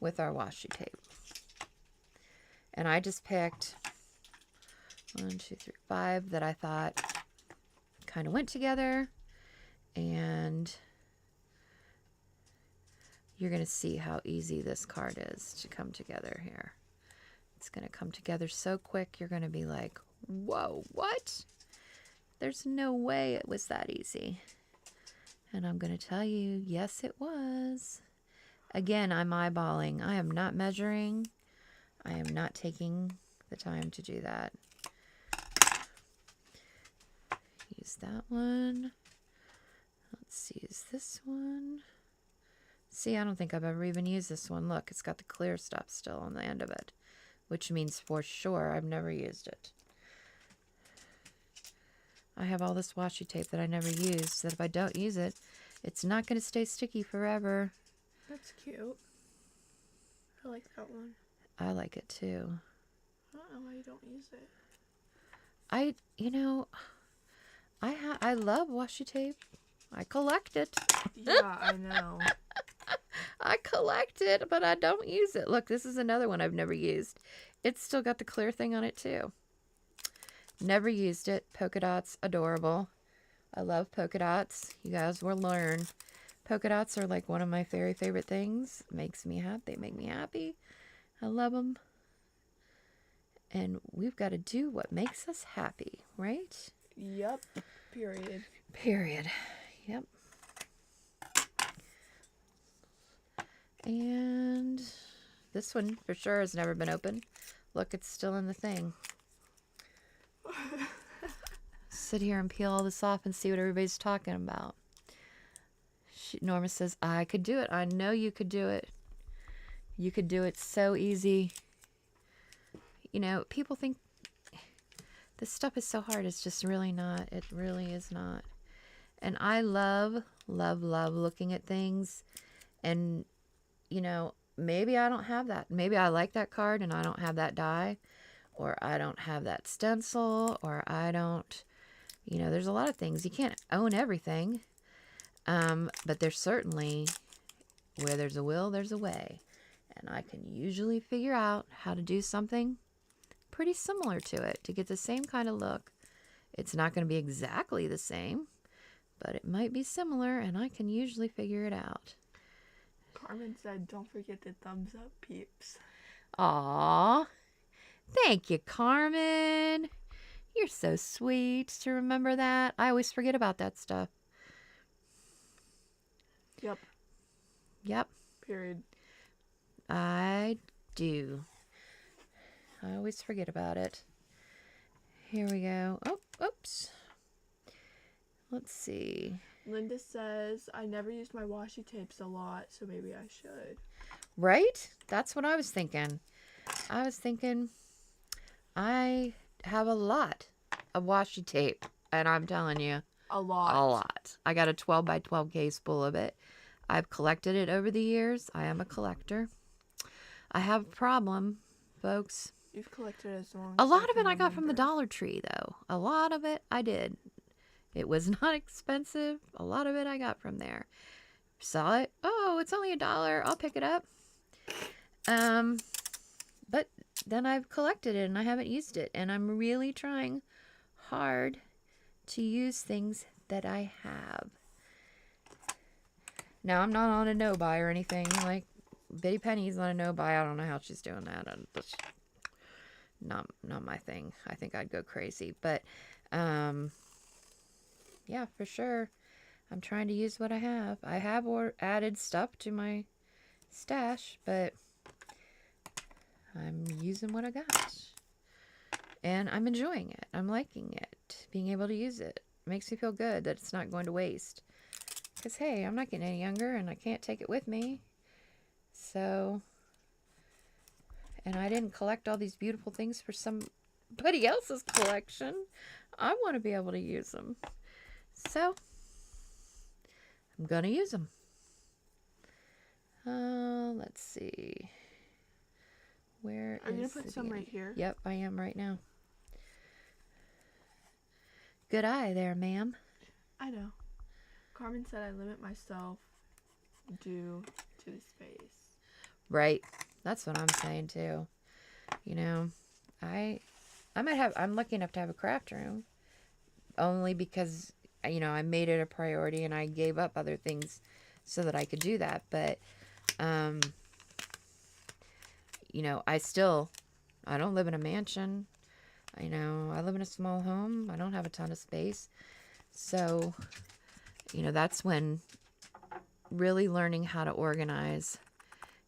with our washi tape. And I just picked 1, 2, 3, 5 that I thought kind of went together. And you're going to see how easy this card is to come together here. It's going to come together so quick, you're going to be like, whoa, what? There's no way it was that easy. And I'm going to tell you, yes, it was. Again, I'm eyeballing. I am not measuring. I am not taking the time to do that. Use that one. Let's use this one. See, I don't think I've ever even used this one. Look, it's got the clear stuff still on the end of it, which means for sure I've never used it. I have all this washi tape that I never used, that if I don't use it, it's not going to stay sticky forever. That's cute. I like that one. I like it too. I don't know why you don't use it. I love washi tape. I collect it. Yeah, I know. I collect it, but I don't use it. Look, this is another one I've never used. It's still got the clear thing on it too. Never used it. Polka dots, adorable. I love polka dots. You guys will learn. Polka dots are like one of my very favorite things. Makes me happy. They make me happy. I love them. And we've got to do what makes us happy, right? Yep. Period. Period. Yep. And this one for sure has never been opened. Look, it's still in the thing. Sit here and peel all this off and see what everybody's talking about. Norma says, I could do it. I know you could do it. You could do it so easy. You know, people think this stuff is so hard. It's just really not. It really is not. And I love, love, love looking at things. And, you know, maybe I don't have that. Maybe I like that card and I don't have that die. Or I don't have that stencil. Or I don't, you know, there's a lot of things. You can't own everything. But there's certainly, where there's a will, there's a way. And I can usually figure out how to do something pretty similar to it to get the same kind of look. It's not going to be exactly the same, but it might be similar, and I can usually figure it out. Carmen said, don't forget the thumbs up, peeps. Aw, thank you, Carmen. You're so sweet to remember that. I always forget about that stuff. Yep. Yep. Period. I do. I always forget about it. Here we go. Oh, oops. Let's see. Linda says, I never use my washi tapes a lot, so maybe I should. Right? That's what I was thinking. I was thinking I have a lot of washi tape, and I'm telling you, A lot. a lot. I got a 12 by 12 case full of it. I've collected it over the years. I am a collector. I have a problem, folks. You've collected as long as A lot of can it I got from the remember. Dollar Tree, though. A lot of it I did. It was not expensive. A lot of it I got from there. Saw it. Oh, it's only $1. I'll pick it up. But then I've collected it and I haven't used it. And I'm really trying hard to use things that I have. Now, I'm not on a no-buy or anything. Like, Bitty Penny's on a no-buy. I don't know how she's doing that. That's not my thing. I think I'd go crazy. But, yeah, for sure. I'm trying to use what I have. I have added stuff to my stash, but I'm using what I got. And I'm enjoying it. I'm liking it. Being able to use it makes me feel good that it's not going to waste. Because, hey, I'm not getting any younger and I can't take it with me. So, and I didn't collect all these beautiful things for somebody else's collection. I want to be able to use them. So, I'm going to use them. Let's see. Where Are you going is to put the some right beginning? here? Yep, I am right now. Good eye there, ma'am. I know. Carmen said I limit myself due to the space. Right. That's what I'm saying too. You know, I'm lucky enough to have a craft room only because, you know, I made it a priority and I gave up other things so that I could do that. But, you know, I don't live in a mansion. I live in a small home. I don't have a ton of space. So, you know, that's when really learning how to organize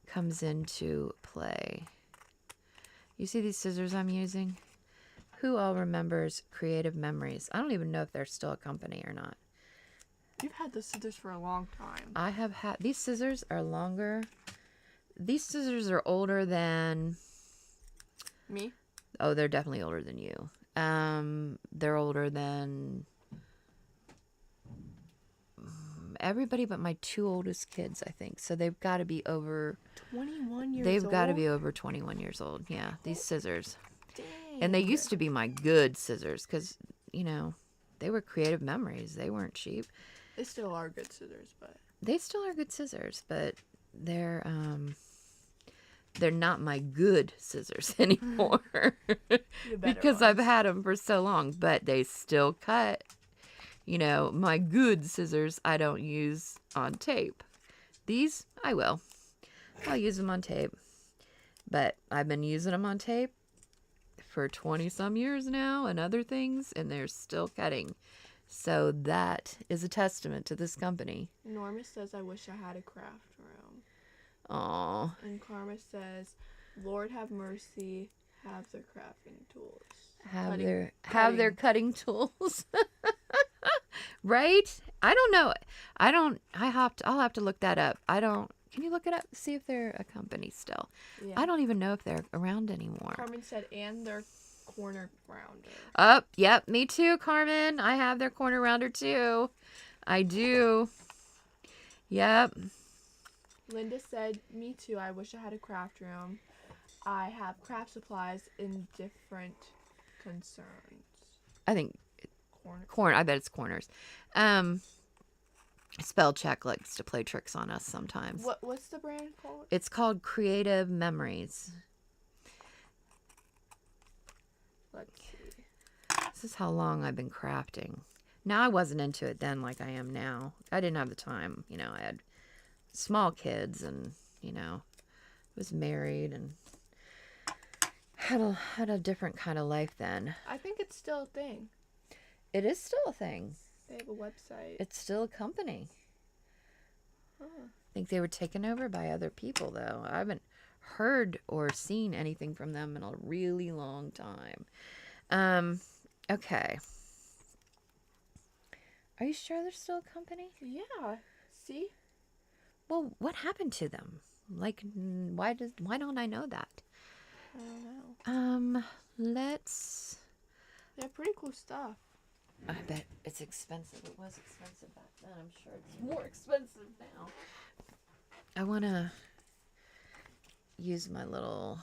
comes into play. You see these scissors I'm using? Who all remembers Creative Memories? I don't even know if they're still a company or not. You've had the scissors for a long time. I have had, these scissors are longer. These scissors are older than, Me? oh, they're definitely older than you. They're older than everybody but my two oldest kids, I think. So they've got to be over 21 years old? They've got to be over 21 years old. Yeah, these scissors. Dang. And they used to be my good scissors because, you know, they were Creative Memories. They weren't cheap. They still are good scissors, but... They still are good scissors, but they're not my good scissors anymore The better because I've ones. had them for so long, but they still cut. You know, my good scissors I don't use on tape. These I will. I'll use them on tape. But I've been using them on tape for 20 some years now and other things, and they're still cutting. So that is a testament to this company. Norma says, I wish I had a craft room. Aw. And Karma says, Lord have mercy, have their crafting tools. Have their cutting tools. Right? I don't know. I'll have to look that up. Can you look it up? See if they're a company still. Yeah. I don't even know if they're around anymore. Carmen said, and their corner rounder. Oh, yep, me too, Carmen. I have their corner rounder too. I do. Yep. Linda said, me too, I wish I had a craft room. I have craft supplies in different concerns. I think Corner. I bet it's corners. Spell check likes to play tricks on us sometimes. What's the brand called? It's called Creative Memories. Let's see. This is how long I've been crafting. Now, I wasn't into it then like I am now. I didn't have the time. You know, I had small kids and, you know, was married and had a different kind of life then. I think it's still a thing. It is still a thing. They have a website. It's still a company. Huh. I think they were taken over by other people, though. I haven't heard or seen anything from them in a really long time. Okay. Are you sure they're still a company? Yeah. See? Well, what happened to them? Like, why don't I know that? I don't know. Let's... They have pretty cool stuff. I bet it's expensive. It was expensive back then. I'm sure it's more expensive now. I want to use my little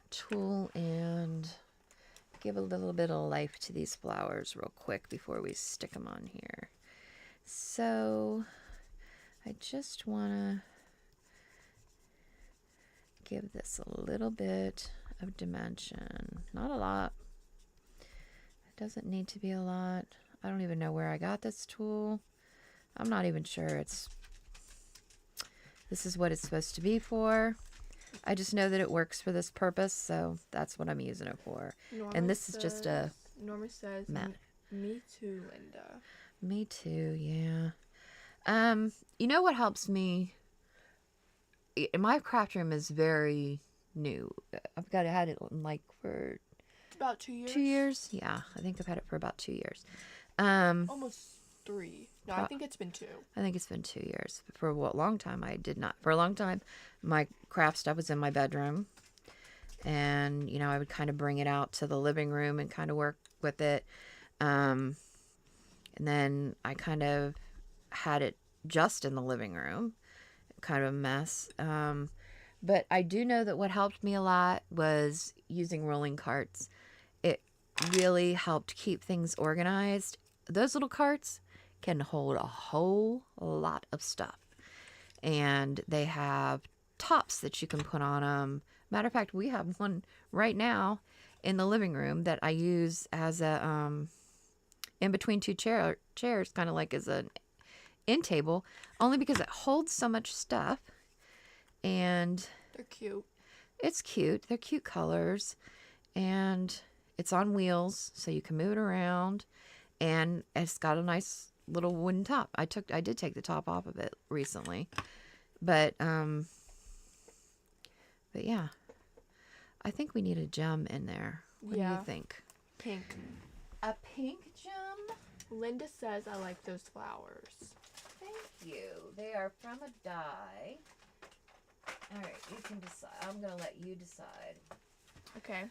tool and give a little bit of life to these flowers real quick before we stick them on here. So I just want to give this a little bit of dimension. Not a lot. It doesn't need to be a lot. I don't even know where I got this tool. I'm not even sure this is what it's supposed to be for. I just know that it works for this purpose, so that's what I'm using it for. And this is just a... Norma says, mat. Me too, Linda. Me too, yeah. You know what helps me? My craft room is very new. I've had it like for... It's about 2 years. 2 years? Yeah, I think I've had it for about 2 years. Almost 3. No, I think it's been 2. I think it's been 2 years. For a long time, I did not. For a long time, my craft stuff was in my bedroom. And, you know, I would kind of bring it out to the living room and kind of work with it. And then I kind of had it just in the living room. Kind of a mess. But I do know that what helped me a lot was using rolling carts. It really helped keep things organized. Those little carts can hold a whole lot of stuff. And they have tops that you can put on them. Matter of fact, we have one right now in the living room that I use as a in between two chairs, kind of like as an end table, only because it holds so much stuff. And they're cute. It's cute. They're cute colors. And it's on wheels, so you can move it around. And it's got a nice little wooden top. I did take the top off of it recently. But yeah. I think we need a gem in there. What do you think? Pink. A pink gem? Linda says I like those flowers. Thank you. They are from a dye. All right, you can decide. I'm going to let you decide. Okay.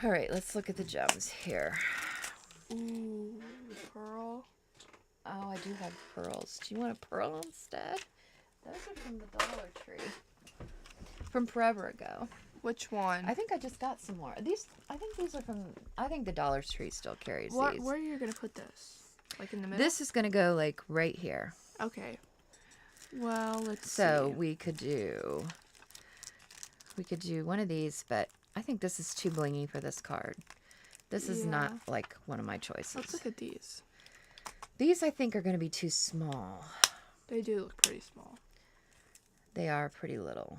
All right, let's look at the gems here. Ooh, pearl. Oh, I do have pearls. Do you want a pearl instead? Those are from the Dollar Tree. From forever ago. Which one? I think I just got some more. I think these are from... I think the Dollar Tree still carries these. Where are you going to put this? Like in the middle? This is going to go like right here. Okay. Well, let's So see. we could do one of these, but I think this is too blingy for this card. This is not Yeah. like one of my choices. Let's look at these. These I think are going to be too small. They do look pretty small. They are pretty little.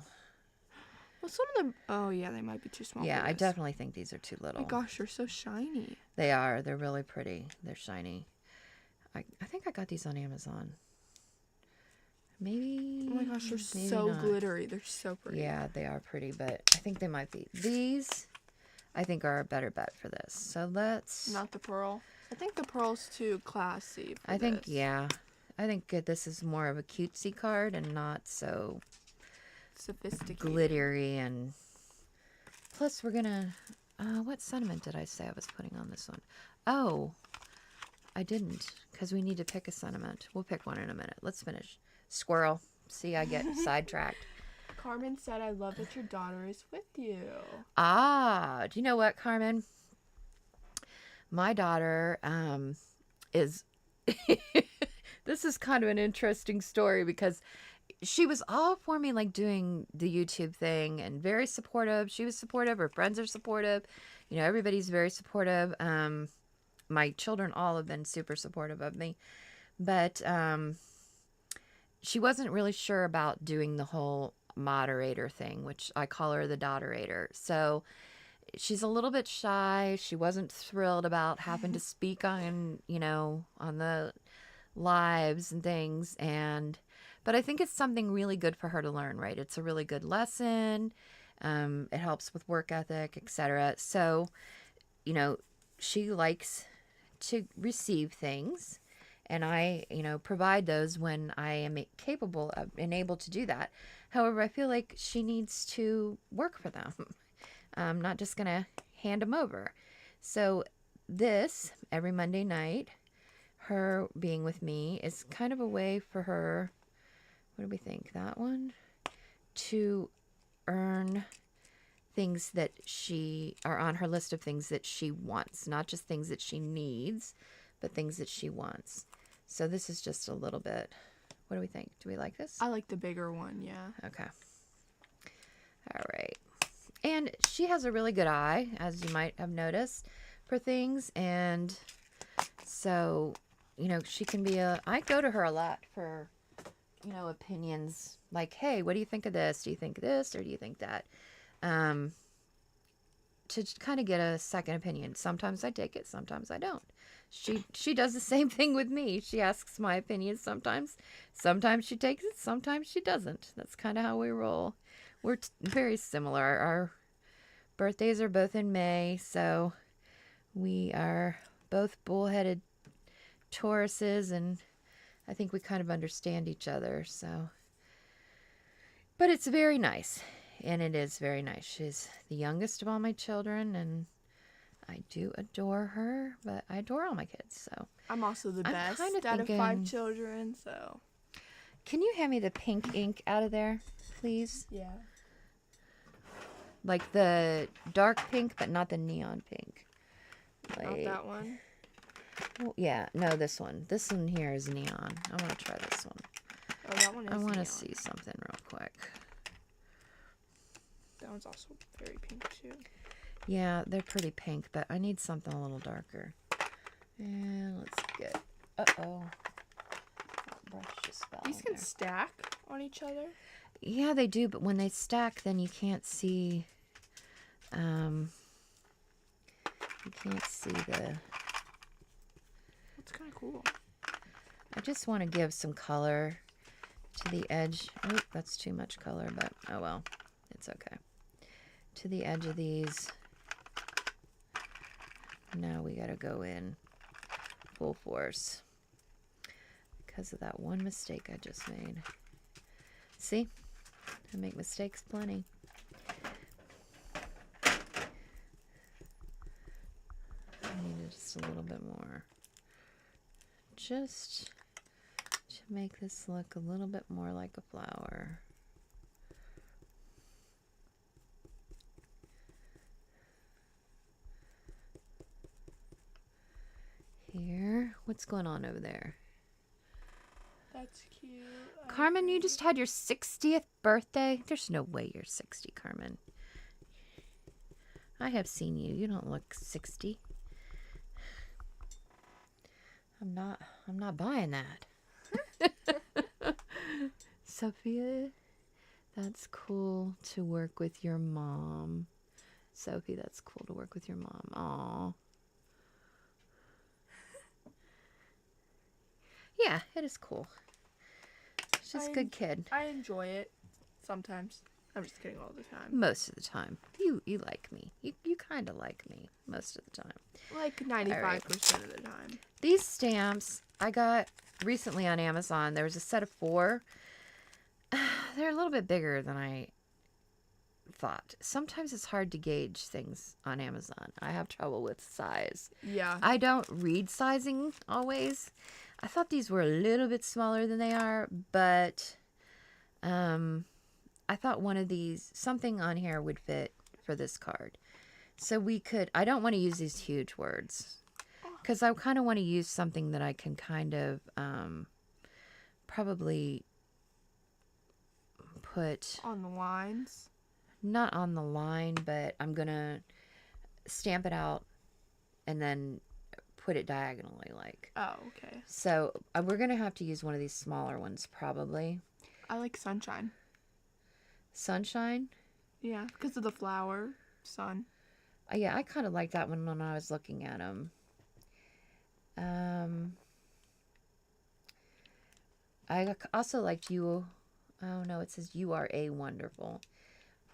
Well, some of them. Oh yeah, they might be too small. Yeah, for I this. definitely think these are too little. Oh my gosh, they're so shiny. They are. They're really pretty. They're shiny. I think I got these on Amazon. Maybe. Oh my gosh, they're maybe so not. glittery. They're so pretty. Yeah, they are pretty, but I think they might be. These, I think, are a better bet for this. So let's. Not the pearl. I think the pearl's too classy. For I think, this. yeah. I think this is more of a cutesy card and not so Sophisticated. glittery. And plus, we're gonna. What sentiment did I say I was putting on this one? Oh, I didn't, because we need to pick a sentiment. We'll pick one in a minute. Let's finish. Squirrel. See, I get sidetracked. Carmen said, "I love that your daughter is with you." Ah, do you know what, Carmen? My daughter is. This is kind of an interesting story because she was all for me, like doing the YouTube thing, and very supportive. She was supportive. Her friends are supportive. You know, everybody's very supportive. My children all have been super supportive of me, but she wasn't really sure about doing the whole moderator thing, which I call her the dodderator. So she's a little bit shy. She wasn't thrilled about having to speak on, on the lives and things. But I think it's something really good for her to learn, right? It's a really good lesson. It helps with work ethic, etc. So, she likes to receive things, and I, provide those when I am capable of and able to do that. However, I feel like she needs to work for them. I'm not just going to hand them over. So this, every Monday night, her being with me is kind of a way for her, what do we think, that one? To earn things that she are on her list of things that she wants, not just things that she needs, but things that she wants. So this is just a little bit. What do we think? Do we like this? I like the bigger one, yeah. Okay. All right. And she has a really good eye, as you might have noticed, for things. And so, she can be I go to her a lot for, opinions. Like, hey, what do you think of this? Do you think this or do you think that? To kind of get a second opinion. Sometimes I take it, sometimes I don't. She does the same thing with me. She asks my opinion sometimes. Sometimes she takes it, sometimes she doesn't. That's kind of how we roll. We're very similar. Our birthdays are both in May, so we are both bullheaded Tauruses, and I think we kind of understand each other. So, but it's very nice. And it is very nice. She's the youngest of all my children, and I do adore her, but I adore all my kids. So I'm also the best kind of out thinking, of 5 children, so. Can you hand me the pink ink out of there, please? Yeah. Like the dark pink, but not the neon pink. Not that one. Well, yeah, no, this one. This one here is neon. I want to try this one. Oh, that one is I want to neon. see something real quick. That one's also very pink, too. Yeah, they're pretty pink, but I need something a little darker. And let's get... Uh-oh. That brush just fell These in can there. stack on each other. Yeah, they do, but when they stack, then you can't see... you can't see the... That's kind of cool. I just want to give some color to the edge. Oh, that's too much color, but oh well. It's okay. To the edge of these. Now we gotta go in full force because of that one mistake I just made. See? I make mistakes plenty. I needed just a little bit more. Just to make this look a little bit more like a flower. Here. What's going on over there? That's cute. Carmen, you just had your 60th birthday. There's no way you're 60, Carmen. I have seen you. You don't look 60. I'm not buying that. Sophia, that's cool to work with your mom. Sophie, that's cool to work with your mom. Aw. Yeah, it is cool. She's a good kid. I enjoy it sometimes. I'm just kidding all the time. Most of the time. You like me. You kind of like me most of the time. Like 95% of the time. These stamps I got recently on Amazon. There was a set of 4. They're a little bit bigger than I thought. Sometimes it's hard to gauge things on Amazon. I have trouble with size. Yeah. I don't read sizing always. I thought these were a little bit smaller than they are, but I thought one of these, something on here would fit for this card. So we could, I don't want to use these huge words because I kind of want to use something that I can kind of probably put on the lines. Not on the line, but I'm going to stamp it out and then put it diagonally like. Oh, okay. So we're going to have to use one of these smaller ones probably. I like sunshine. Sunshine? Yeah, because of the flower, sun. Yeah, I kind of like that one when I was looking at them. I also liked you. Oh, no, it says you are a wonderful.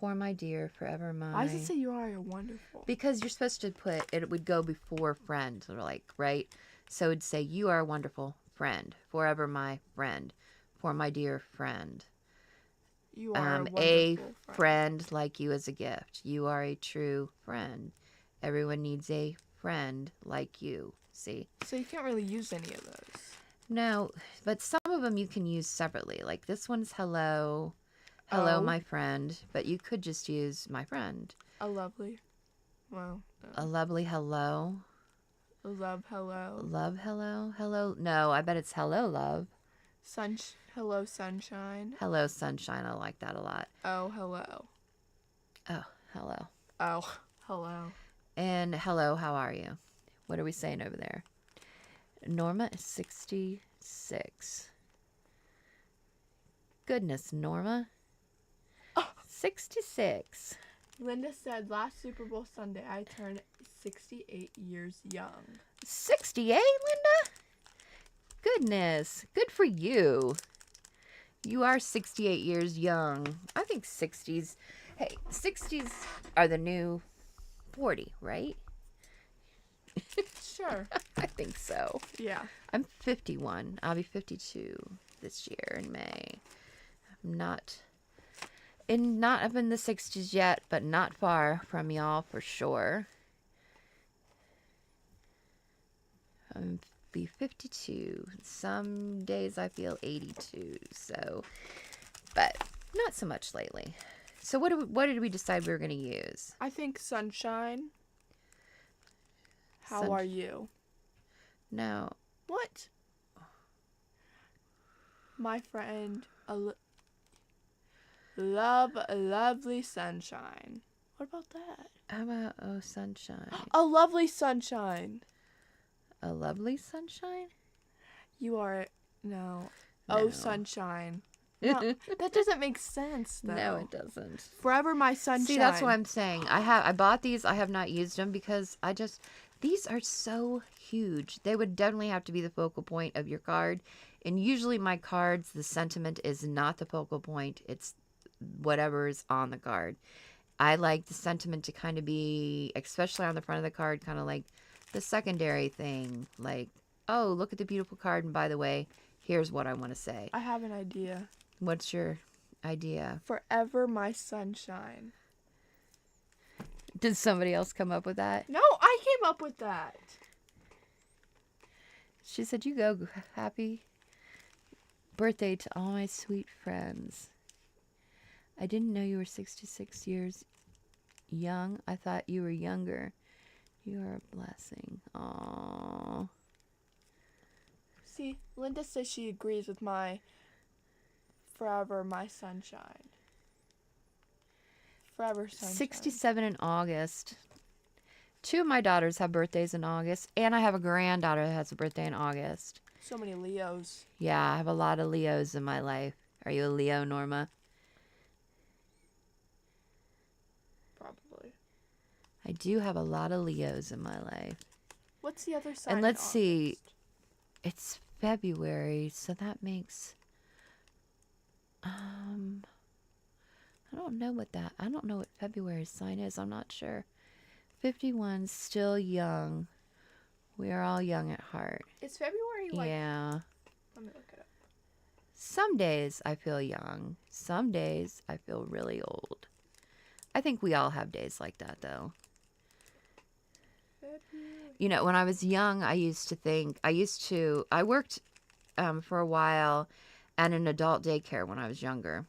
For my dear, forever my. Why does it say you are a wonderful? Because you're supposed to put, it would go before friend, or like, right? So it'd say, you are a wonderful friend. Forever my friend. For my dear friend. You are a wonderful a friend like you as a gift. You are a true friend. Everyone needs a friend like you. See? So you can't really use any of those. No, but some of them you can use separately. Like this one's hello. Hello, my friend. But you could just use my friend. A lovely. Well. A lovely hello. A love hello. Love hello. Hello. No, I bet it's hello, love. Hello, sunshine. Hello, sunshine. I like that a lot. Oh, hello. Oh, hello. Oh, hello. And hello, how are you? What are we saying over there? Norma is 66. Goodness, Norma. Oh. 66. Linda said, last Super Bowl Sunday, I turned 68 years young. 68, Linda? Goodness. Good for you. You are 68 years young. I think 60s. Hey, 60s are the new 40, right? Sure. I think so. Yeah. I'm 51. I'll be 52 this year in May. I'm not up in the 60s yet, but not far from y'all for sure. I'll be 52. Some days I feel 82. So, but not so much lately. So what did we decide we were going to use? I think sunshine. How are you? No. What? My friend, a lovely sunshine. What about that? How about oh sunshine? A lovely sunshine. A lovely sunshine? You are no. No. Oh sunshine. No, that doesn't make sense though. No, it doesn't. Forever my sunshine. See, that's what I'm saying. I bought these. I have not used them because these are so huge. They would definitely have to be the focal point of your card. And usually my cards, the sentiment is not the focal point. It's whatever is on the card. I like the sentiment to kind of be, especially on the front of the card, kind of like the secondary thing. Like, oh, look at the beautiful card. And by the way, here's what I want to say. I have an idea. What's your idea? Forever my sunshine. Did somebody else come up with that? No, I came up with that. She said, you go. Happy birthday to all my sweet friends. I didn't know you were 66 years young. I thought you were younger. You are a blessing. Aww. see, Linda says she agrees with my Forever My Sunshine. Forever Sunshine. 67 in August. 2 of my daughters have birthdays in August, and I have a granddaughter that has a birthday in August. So many Leos. Yeah, I have a lot of Leos in my life. Are you a Leo, Norma? Probably. I do have a lot of Leos in my life. What's the other side? And let's see. It's February, so that makes... I don't know what February's sign is. I'm not sure. 51, still young. We are all young at heart. Is February like... Yeah. Let me look it up. Some days I feel young. Some days I feel really old. I think we all have days like that, though. February. You know, when I was young, I worked for a while at an adult daycare when I was younger.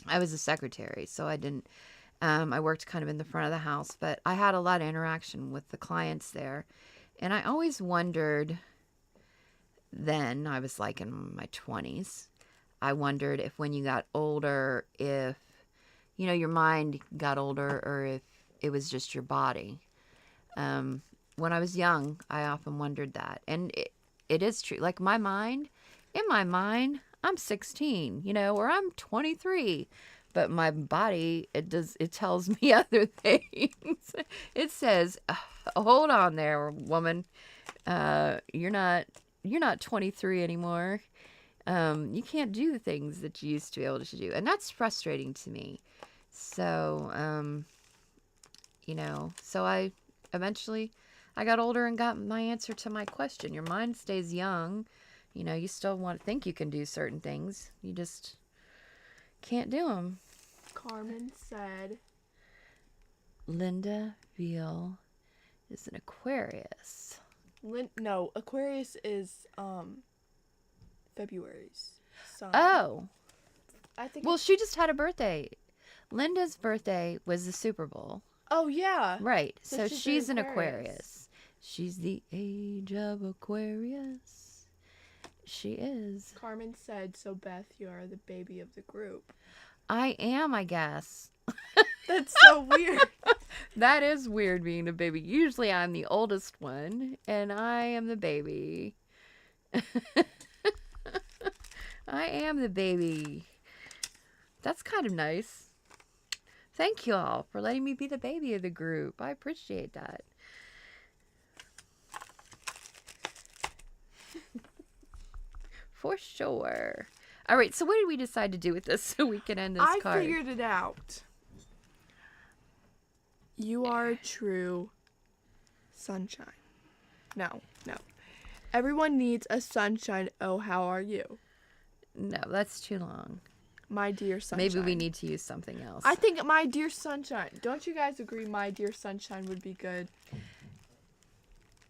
I was a secretary, so I worked kind of in the front of the house, but I had a lot of interaction with the clients there. And I always wondered, then I was like in my 20s, I wondered if when you got older, if, you know, your mind got older or if it was just your body. When I was young, I often wondered that. And it is true. Like in my mind, I'm 16, you know, or I'm 23. But my body, it tells me other things. It says, hold on there, woman. You're not 23 anymore. You can't do the things that you used to be able to do. And that's frustrating to me. So, you know, so I got older and got my answer to my question. Your mind stays young. You know, you still think you can do certain things. You just can't do them. Carmen said... Linda Veal is an Aquarius. No, Aquarius is February's sun. Oh. I think. Well, she just had a birthday. Linda's birthday was the Super Bowl. Oh yeah. Right. So she's she's an an Aquarius. Aquarius. She's the age of Aquarius. She is. Carmen said, so Beth, you are the baby of the group. I am, I guess. That's so weird. That is weird being the baby. Usually I'm the oldest one, and I am the baby. I am the baby. That's kind of nice. Thank you all for letting me be the baby of the group. I appreciate that. For sure. All right, so what did we decide to do with this so we can end this card? I figured it out. You are a true sunshine. No. Everyone needs a sunshine. Oh, how are you? No, that's too long. My dear sunshine. Maybe we need to use something else. I think my dear sunshine. Don't you guys agree my dear sunshine would be good?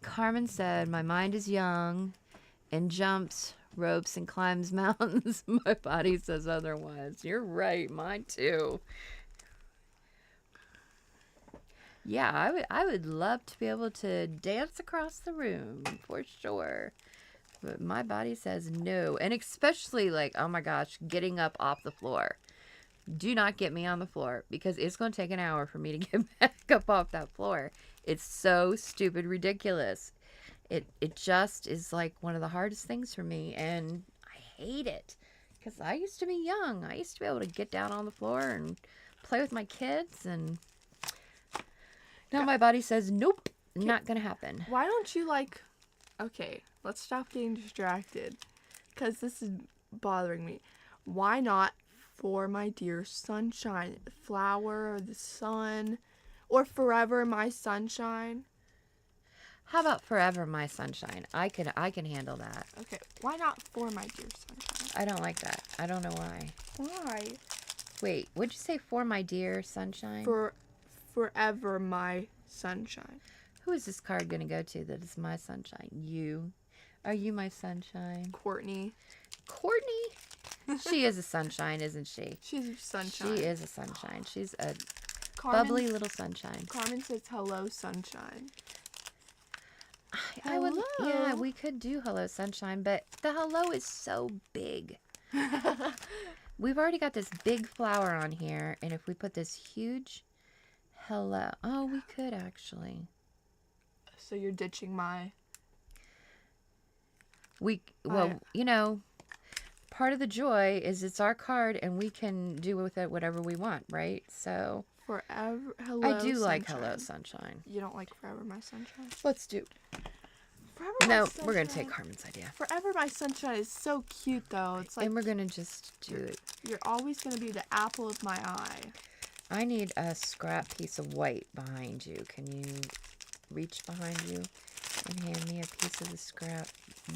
Carmen said, my mind is young and jumps ropes and climbs mountains. My body says otherwise. You're right. Mine too. Yeah, I would love to be able to dance across the room for sure. But my body says no. And especially like, oh my gosh, getting up off the floor. Do not get me on the floor because it's going to take an hour for me to get back up off that floor. It's so stupid ridiculous. It just is like one of the hardest things for me, and I hate it because I used to be young. I used to be able to get down on the floor and play with my kids, and now my body says, nope, not going to happen. Why don't you okay, let's stop getting distracted because this is bothering me. Why not for my dear sunshine, flower or the sun, or forever my sunshine? How about forever my sunshine? I can handle that. Okay, why not for my dear sunshine? I don't like that. I don't know why. Why? Wait, what'd you say for my dear sunshine? For forever my sunshine. Who is this card going to go to that is my sunshine? You. Are you my sunshine? Courtney. Courtney? She is a sunshine, isn't she? She's a sunshine. She is a sunshine. She's a Carmen, bubbly little sunshine. Carmen says hello sunshine. I would, yeah, Hello. we could do Hello Sunshine, but the hello is so big. We've already got this big flower on here, and if we put this huge hello, oh, we could actually. So you're ditching my... Well, you know, part of the joy is it's our card, and we can do with it whatever we want, right? So Forever, hello, I do sunshine. like Hello Sunshine. You don't like Forever My Sunshine? Let's do. Forever My No, Sunshine. we're gonna take Carmen's idea, Forever My Sunshine is so cute, though. It's like and we're gonna just do it. you're always gonna be the apple of my eye. I need a scrap piece of white behind you. Can you reach behind you and hand me a piece of the scrap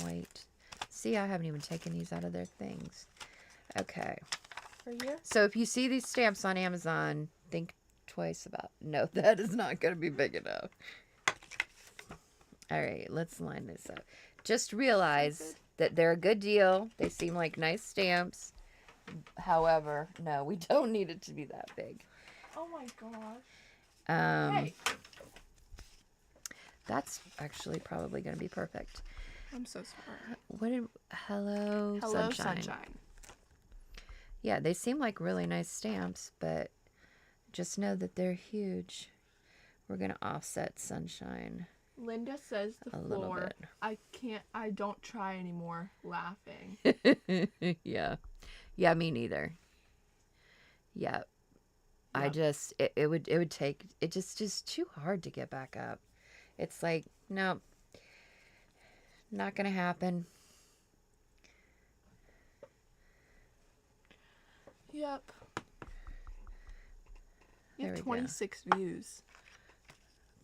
white? See, I haven't even taken these out of their things. Okay. For you? So if you see these stamps on Amazon, think twice about. No, that is not going to be big enough. All right, let's line this up. Just realize that they're a good deal. They seem like nice stamps. However, no, we don't need it to be that big. Oh my gosh. Hey. Hey. That's actually probably going to be perfect. I'm so sorry. What did Hello Sunshine. Yeah, they seem like really nice stamps, but just know that they're huge. We're going to offset Sunshine Linda says the a little floor. I don't try anymore laughing. bit. Yeah. Yeah, me neither. Yeah. I Yep. just it would take it just too hard to get back up. It's like, no. Not going to happen. Yep. You There have we go. 26 views.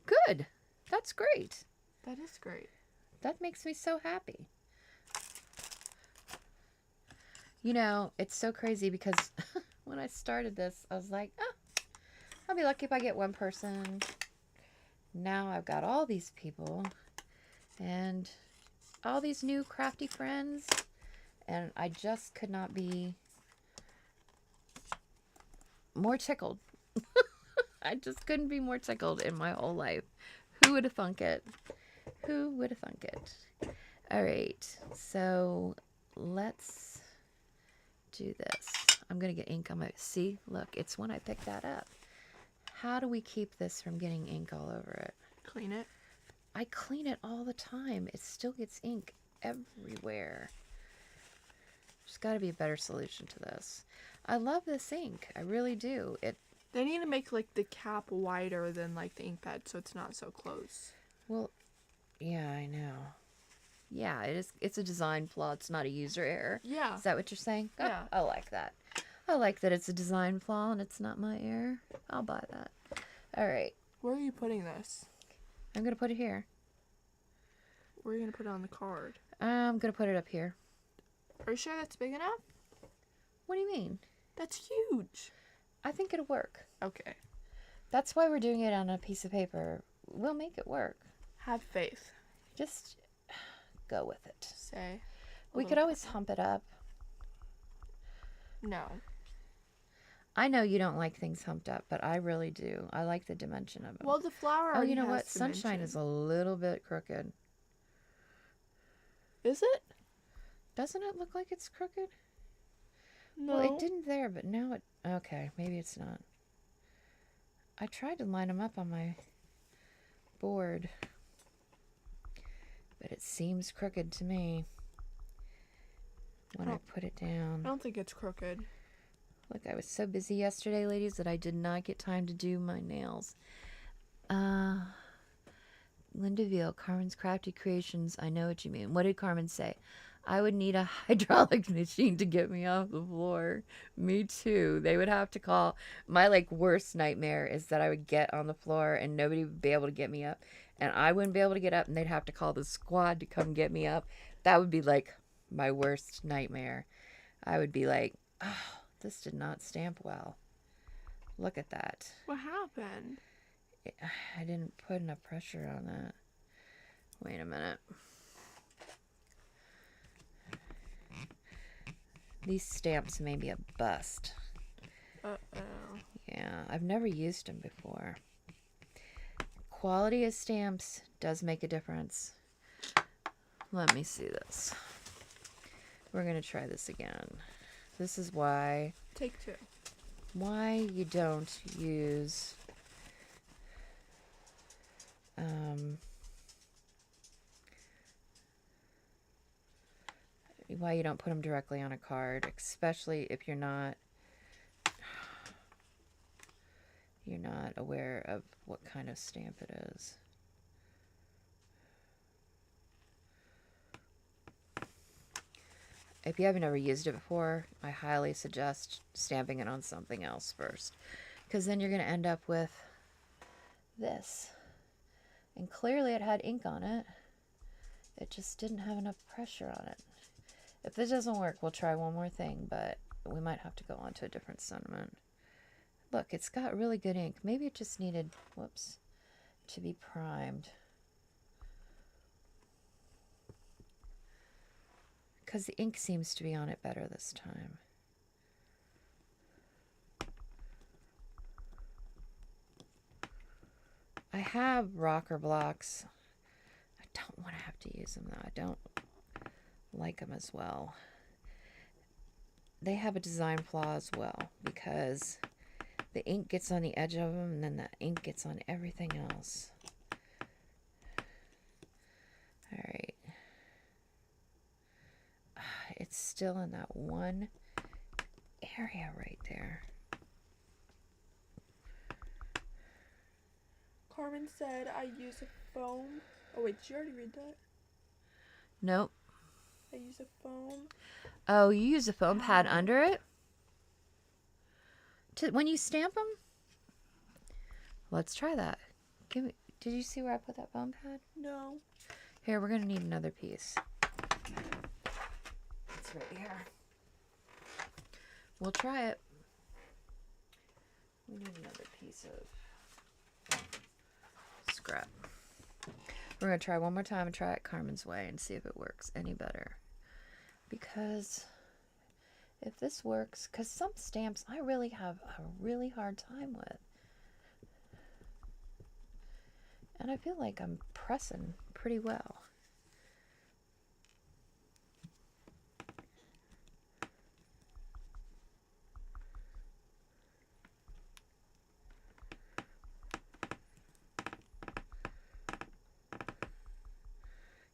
Good. That's great. That is great. That makes me so happy. You know, it's so crazy because when I started this, I was like, oh, I'll be lucky if I get one person. Now I've got all these people and all these new crafty friends, and I just could not be more tickled. I just couldn't be more tickled in my whole life. Who would have thunk it? Who would have thunk it? All right, so let's do this. I'm going to get ink on my... See, look, it's when I pick that up. How do we keep this from getting ink all over it? Clean it. I clean it all the time. It still gets ink everywhere. There's got to be a better solution to this. I love this ink. I really do. They need to make like the cap wider than like the ink pad so it's not so close. Well, yeah, I know. Yeah, it is. It's a design flaw. It's not a user error. Yeah. Is that what you're saying? Oh, Yeah. I like that. I like that it's a design flaw and it's not my error. I'll buy that. All right. Where are you putting this? I'm going to put it here. Where are you going to put it on the card? I'm going to put it up here. Are you sure that's big enough? What do you mean? That's huge. I think it'll work. Okay. That's why we're doing it on a piece of paper. We'll make it work. Have faith. Just go with it. Say. We could always hump it up. No. I know you don't like things humped up, but I really do. I like the dimension of it. Well, the flower Oh, already you know has what? Sunshine dimension. is a little bit crooked. Is it? Doesn't it look like it's crooked? No. Well, it didn't there, but now it... Okay, maybe it's not. I tried to line them up on my board, but it seems crooked to me when I put it down. I don't think it's crooked. Look, I was so busy yesterday, ladies, that I did not get time to do my nails. Linda Veal, Carmen's Crafty Creations. I know what you mean. What did Carmen say? I would need a hydraulic machine to get me off the floor. Me too. They would have to call. My worst nightmare is that I would get on the floor and nobody would be able to get me up. And I wouldn't be able to get up and they'd have to call the squad to come get me up. That would be my worst nightmare. I would be like, oh, this did not stamp well. Look at that. What happened? I didn't put enough pressure on that. Wait a minute. These stamps may be a bust. Uh-oh. Yeah, I've never used them before. Quality of stamps does make a difference. let me see this. We're going to try this again. This is why Take 2. Why you don't use why you don't put them directly on a card, especially if you're not aware of what kind of stamp it is. If you haven't ever used it before, I highly suggest stamping it on something else first, because then you're going to end up with this. And clearly it had ink on it. It just didn't have enough pressure on it. If this doesn't work, we'll try one more thing, but we might have to go on to a different sentiment. Look, it's got really good ink. Maybe it just needed, whoops, to be primed. Because the ink seems to be on it better this time. I have rocker blocks. I don't want to have to use them though. I don't like them as well. They have a design flaw as well, because the ink gets on the edge of them and then the ink gets on everything else. All right. It's still in that one area right there. Carmen said I use a foam. Oh wait, did you already read that? Nope. I use a foam. Oh, you use a foam pad under it? When you stamp them? Let's try that. Did you see where I put that foam pad? No. Here, we're going to need another piece. It's right here. We'll try it. We need another piece of scrap. We're going to try one more time and try it Carmen's way and see if it works any better. Because if this works, because some stamps I really have a really hard time with. And I feel like I'm pressing pretty well.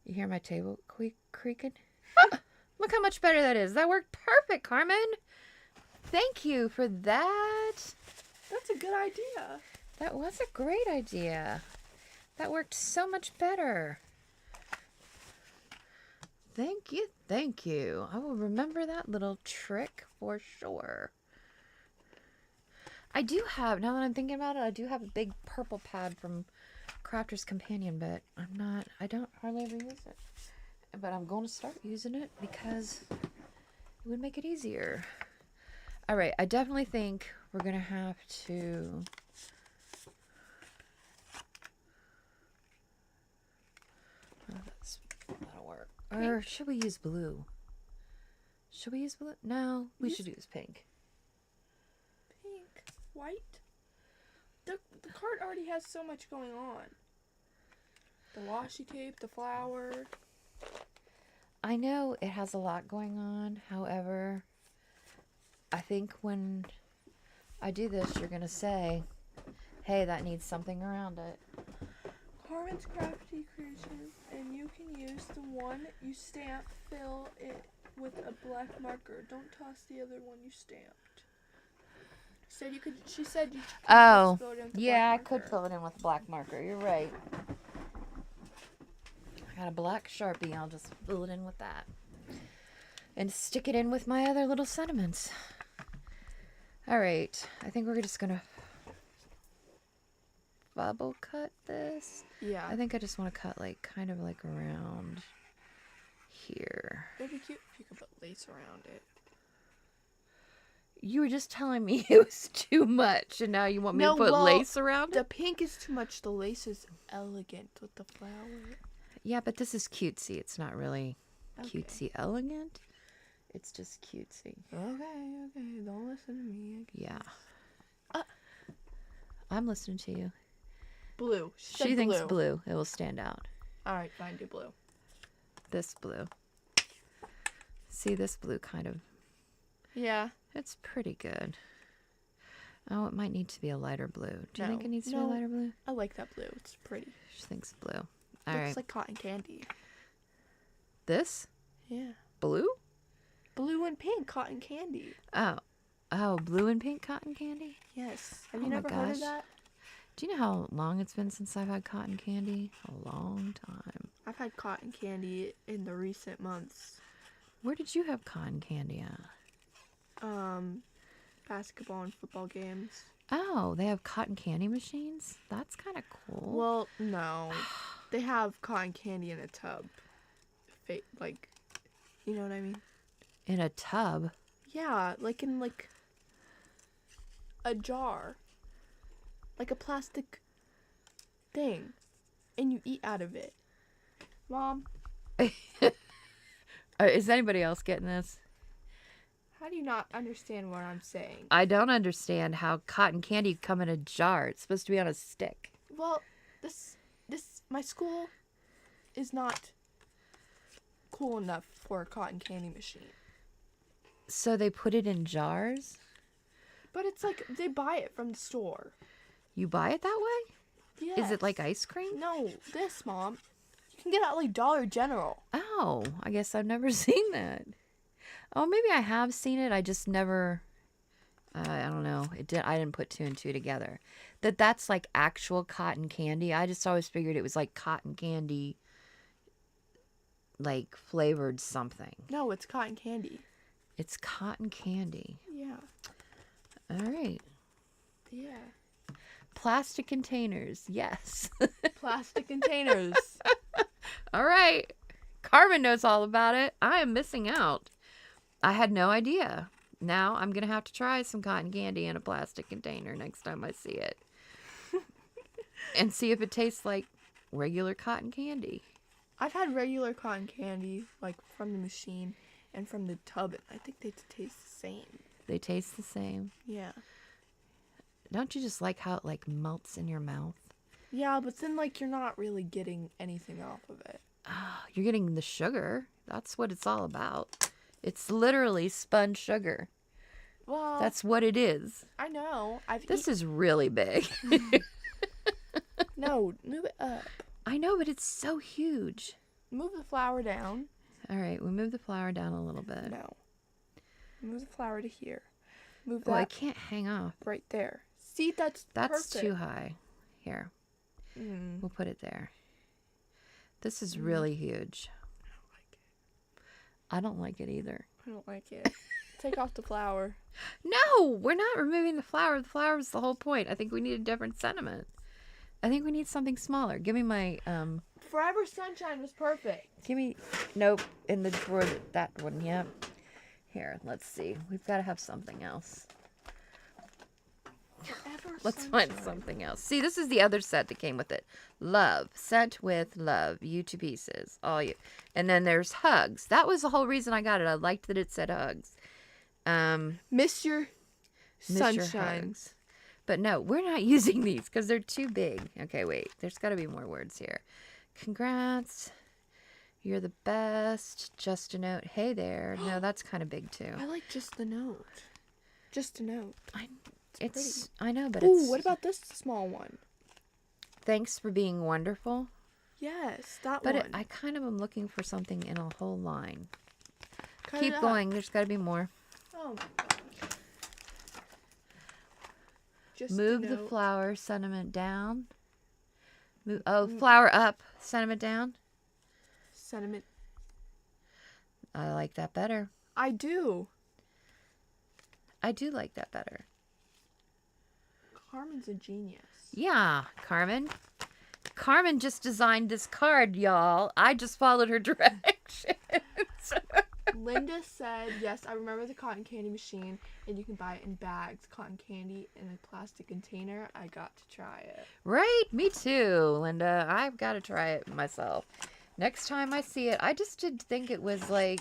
You hear my table creaking? Ah, look how much better that is. That worked perfect, Carmen. Thank you for that. That's a good idea. That was a great idea. That worked so much better. Thank you, thank you. I will remember that little trick for sure. I do have, now that I'm thinking about it, I do have a big purple pad from Crafter's Companion, but I don't hardly ever use it. But I'm going to start using it because it would make it easier. All right, I definitely think we're going to have to... that'll work. Or should we use blue? Should we use blue? No, we should use pink. Pink? White? The card already has so much going on. The washi tape, the flower. I know it has a lot going on. However, I think when I do this, you're going to say, hey, that needs something around it. Carmen's Crafty Creations, and you can use the one you stamp, fill it with a black marker. Don't toss the other one you stamped. She said you could Oh, just fill it in with yeah, I black could marker. fill it in with a black marker. You're right. I got a black Sharpie. I'll just fill it in with that. And stick it in with my other little sentiments. All right. I think we're just going to bubble cut this. Yeah. I think I just want to cut kind of around here. It'd be cute if you could put lace around it. You were just telling me it was too much, and now you want me to put lace around it? The pink is too much. The lace is elegant with the flower. Yeah, but this is cutesy. It's not really cutesy elegant. It's just cutesy. Okay. Don't listen to me. Yeah. I'm listening to you. Blue. She thinks blue. It will stand out. All right, fine. Do blue. this blue. See, this blue kind of, Yeah. it's pretty good. Oh, it might need to be a lighter blue. Do you No. think it needs to be a No. lighter blue? I like that blue. It's pretty. She thinks blue. All Looks right. like cotton candy. This? Yeah. Blue? Blue and pink cotton candy. Oh. Oh, blue and pink cotton candy? Yes. Have Oh you my never heard gosh. of that? Do you know how long it's been since I've had cotton candy? A long time. I've had cotton candy in the recent months. Where did you have cotton candy at? Basketball and football games. Oh, they have cotton candy machines? That's kind of cool. Well, no. They have cotton candy in a tub. Like, you know what I mean? In a tub? Yeah, like in like a jar. Like a plastic thing. And you eat out of it. Mom, Is anybody else getting this? how do you not understand what I'm saying? I don't understand how cotton candy come in a jar. It's supposed to be on a stick. Well, my school is not cool enough for a cotton candy machine. So they put it in jars? But it's like they buy it from the store. You buy it that way? Yes. Is it like ice cream? No, Mom. You can get it at like Dollar General. Oh, I guess I've never seen that. Oh, maybe I have seen it. I just never, I don't know. I didn't put two and two together. That's like actual cotton candy. I just always figured it was like cotton candy, like flavored something. No, it's cotton candy. It's cotton candy. Yeah. All right. Yeah. Plastic containers. Yes. Plastic containers. All right. Carmen knows all about it. I am missing out. I had no idea. Now I'm going to have to try some cotton candy in a plastic container next time I see it. And see if it tastes like regular cotton candy. I've had regular cotton candy, like from the machine and from the tub, and I think they taste the same. They taste the same. Yeah. Don't you just like how it like melts in your mouth? Yeah, but then like you're not really getting anything off of it. Oh, you're getting the sugar. That's what it's all about. It's literally spun sugar. Well, That's what it is. I know. This is really big. No, move it up. I know, but it's so huge. Move the flour down. All right, we move the flour down a little bit. No. Move the flour to here. Move that Well, I can't hang off. right there. See, that's That's perfect. too high. Here, Mm. we'll put it there. This is really huge. I don't like it either. I don't like it. Take off the flour. No, we're not removing the flour. The flour was the whole point. I think we need a different sentiment. I think we need something smaller. Give me my, Forever Sunshine was perfect. nope, in the drawer, that one, yep. Here, let's see. We've got to have something else. Forever Let's Sunshine. find something else. See, this is the other set that came with it. Love. Sent with love. You to pieces. All you. And then there's hugs. That was the whole reason I got it. I liked that it said hugs. Miss your Miss your sunshine. hugs. But no, we're not using these because they're too big. Okay, wait. There's got to be more words here. Congrats. You're the best. Just a note. Hey there. No, that's kind of big too. I like just the note. Just a note. I know, but Ooh, it's. what about this small one? Thanks for being wonderful. Yes, that But one. I kind of am looking for something in a whole line. Cut Keep it up. going. There's got to be more. Oh my gosh. Just Move a the note. flower sentiment down. Flower up, sentiment down. Sentiment. I like that better. I do. I do like that better. Carmen's a genius. Yeah, Carmen. Carmen just designed this card, y'all. I just followed her directions. Linda said, yes, I remember the cotton candy machine, and you can buy it in bags. Cotton candy in a plastic container. I got to try it. Right? Me too, Linda. I've got to try it myself. Next time I see it, I just did think it was like,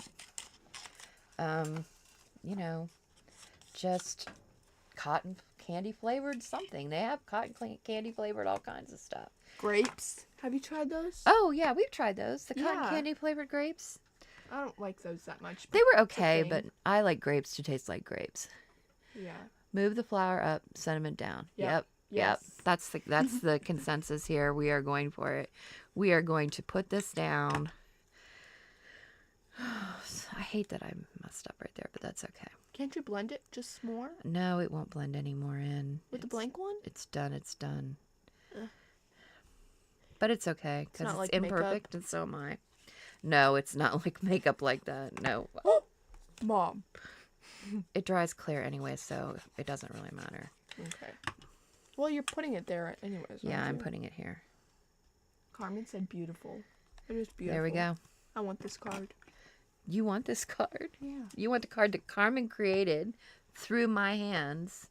just cotton candy flavored something. They have cotton candy flavored all kinds of stuff. Grapes. Have you tried those? Oh, yeah, we've tried those. The cotton Yeah. candy flavored grapes. I don't like those that much. They were it's a okay, thing. but I like grapes to taste like grapes. Yeah. Move the flour up, cinnamon down. Yep. Yes. That's the consensus here. We are going for it. We are going to put this down. I hate that I messed up right there, but that's okay. Can't you blend it just more No, it won't blend any more in. with the blank one? It's done. It's done. Ugh. But it's okay because not it's like imperfect, and so am I. No, it's not like makeup like that. No. Mom. It dries clear anyway, so it doesn't really matter. Okay. Well, you're putting it there anyways. Yeah, aren't I'm you? putting it here. Carmen said beautiful. It is beautiful. There we go. I want this card. You want this card? Yeah. You want the card that Carmen created through my hands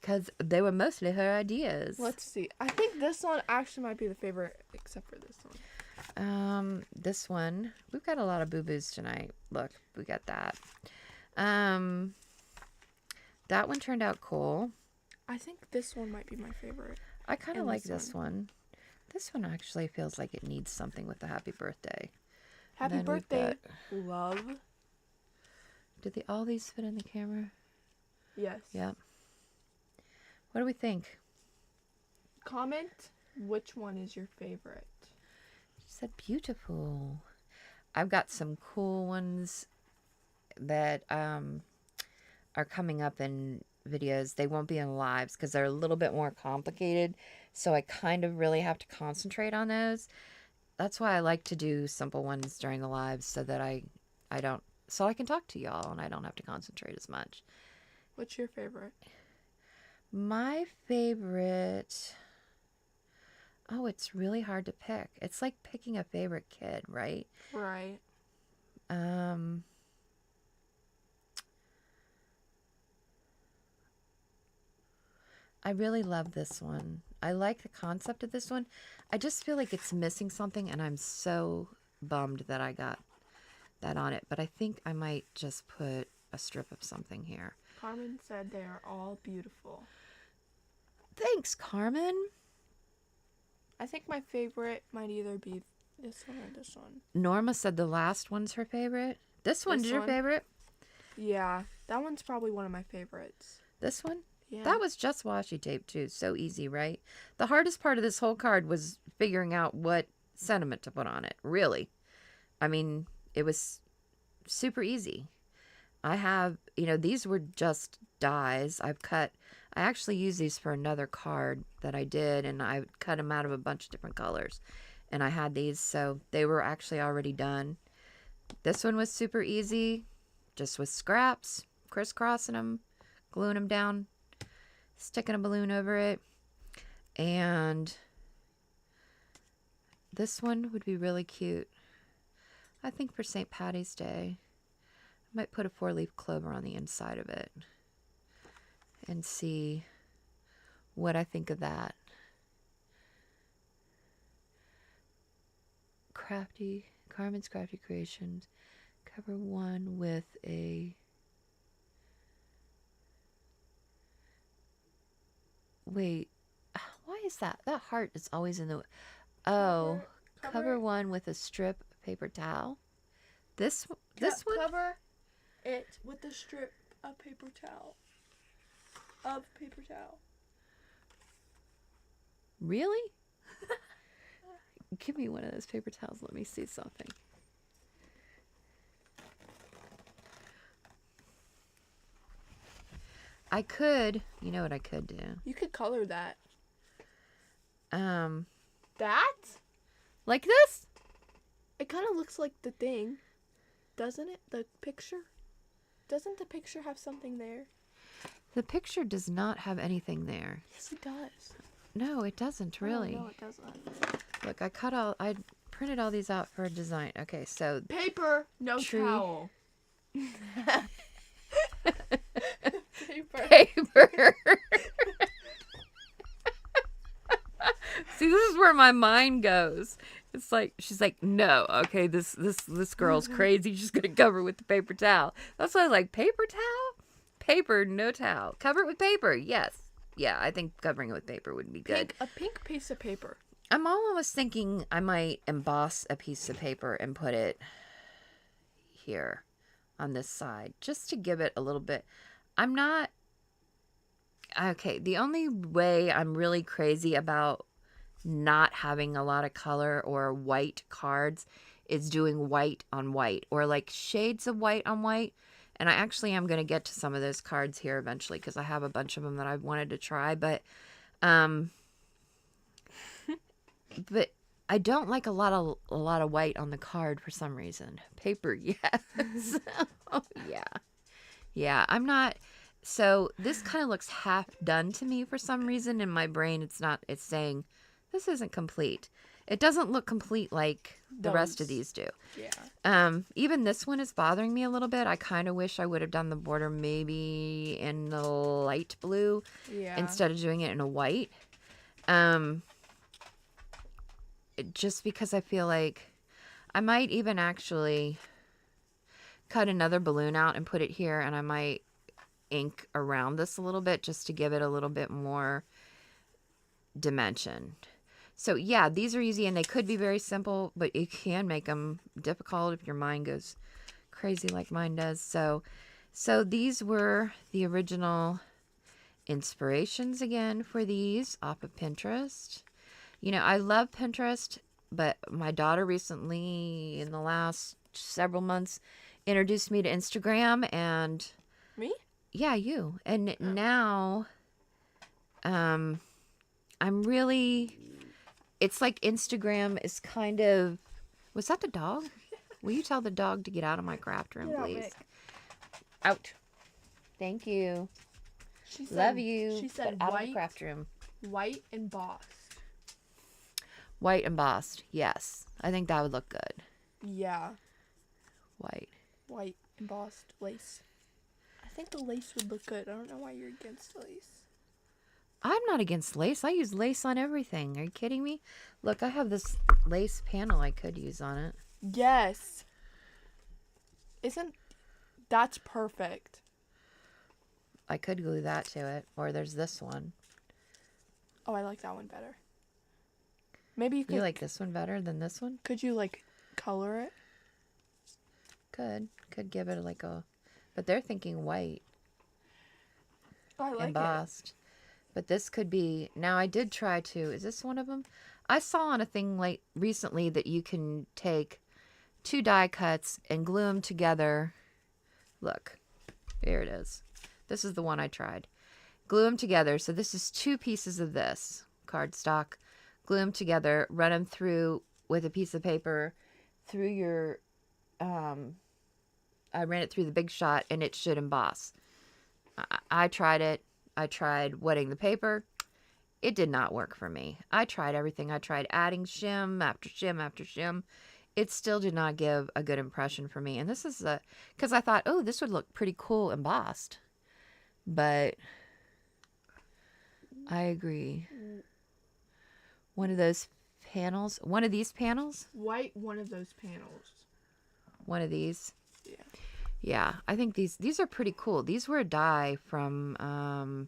because they were mostly her ideas. Let's see. I think this one actually might be the favorite, except for this one. This one, we've got a lot of boo-boos tonight. Look, we got that. That one turned out cool. I think this one might be my favorite. I kind of And like this this one. This one actually feels like it needs something with the happy birthday. Happy Then we've birthday, love. Did all these fit in the camera? Yes. Yep. What do we think? Comment which one is your favorite. She said beautiful. I've got some cool ones that are coming up in videos. They won't be in lives because they're a little bit more complicated. So I kind of really have to concentrate on those. That's why I like to do simple ones during the lives so that I can talk to y'all and I don't have to concentrate as much. What's your favorite? My favorite... Oh, it's really hard to pick. It's like picking a favorite kid, right? Right. I really love this one. I like the concept of this one. I just feel like it's missing something, and I'm so bummed that I got that on it. But I think I might just put a strip of something here. Carmen said they are all beautiful. Thanks, Carmen. I think my favorite might either be this one or this one. Norma said the last one's her favorite. This one's your one? favorite? Yeah, that one's probably one of my favorites. This one? Yeah. That was just washi tape, too. So easy, right? The hardest part of this whole card was figuring out what sentiment to put on it, really. I mean, it was super easy. I have, these were just dies. I actually used these for another card that I did, and I cut them out of a bunch of different colors. And I had these, so they were actually already done. This one was super easy, just with scraps, crisscrossing them, gluing them down, sticking a balloon over it. And this one would be really cute, I think, for St. Patty's Day. I might put a 4-leaf clover on the inside of it and see what I think of that. Carmen's Crafty Creations, cover 1 with a... Wait, why is that? That heart is always in the... Oh, cover 1 with a strip of paper towel. This one? Cover it with a strip of paper towel. Really? Give me one of those paper towels. Let me see something. I could, you know what I could do? You could color that. That? Like this? It kind of looks like the thing, doesn't it? The picture? Doesn't the picture have something there? The picture does not have anything there. Yes, it does. No, it doesn't really. Oh, no, it doesn't. Look, I printed all these out for a design. Okay, so Paper, no tree. towel. Paper. See, this is where my mind goes. It's like she's like, no, okay, this girl's crazy. She's gonna cover with the paper towel. That's why I was like, paper towel, paper, no towel. Cover it with paper, yes. Yeah, I think covering it with paper would be good. A pink piece of paper. I'm almost thinking I might emboss a piece of paper and put it here on this side just to give it a little bit. I'm not... Okay, the only way I'm really crazy about not having a lot of color or white cards is doing white on white or like shades of white on white. And I actually am going to get to some of those cards here eventually because I have a bunch of them that I've wanted to try. But but I don't like a lot of white on the card for some reason. Paper, yes. Oh, yeah. Yeah, I'm not... So this kind of looks half done to me for some reason. In my brain, it's saying, this isn't complete. It doesn't look complete like the rest of these do. Yeah. Even this one is bothering me a little bit. I kind of wish I would have done the border maybe in a light blue instead of doing it in a white. Just because I feel like I might even actually cut another balloon out and put it here, and I might ink around this a little bit just to give it a little bit more dimension. So yeah, these are easy and they could be very simple, but you can make them difficult if your mind goes crazy like mine does. So these were the original inspirations again for these off of Pinterest. You know, I love Pinterest, but my daughter recently in the last several months introduced me to Instagram. And Me? yeah, you. And now I'm really... It's like Instagram is kind of... Was that the dog? Will you tell the dog to get out of my craft room, please? Out. Thank you. Love you. She said out white, of the craft room. White embossed. White embossed. Yes. I think that would look good. Yeah. White. White embossed lace. I think the lace would look good. I don't know why you're against lace. I'm not against lace. I use lace on everything. Are you kidding me? Look, I have this lace panel I could use on it. Yes. That's perfect. I could glue that to it. Or there's this one. Oh, I like that one better. Maybe you could... You like this one better than this one? Could you, like, color it? Could give it like a... But they're thinking white. Oh, I like embossed. But this could be... Now, I did try to... Is this one of them? I saw on a thing like recently that you can take 2 die cuts and glue them together. Look. Here it is. This is the one I tried. Glue them together. So this is 2 pieces of this cardstock. Glue them together. Run them through with a piece of paper through your... I ran it through the Big Shot and it should emboss. I tried it. I tried wetting the paper. It did not work for me. I tried everything. I tried adding shim after shim after shim. It still did not give a good impression for me. And this is because I thought, oh, this would look pretty cool embossed. But I agree. One of those panels. One of these panels? White one of those panels. One of these? Yeah. Yeah, I think these are pretty cool. These were a die from,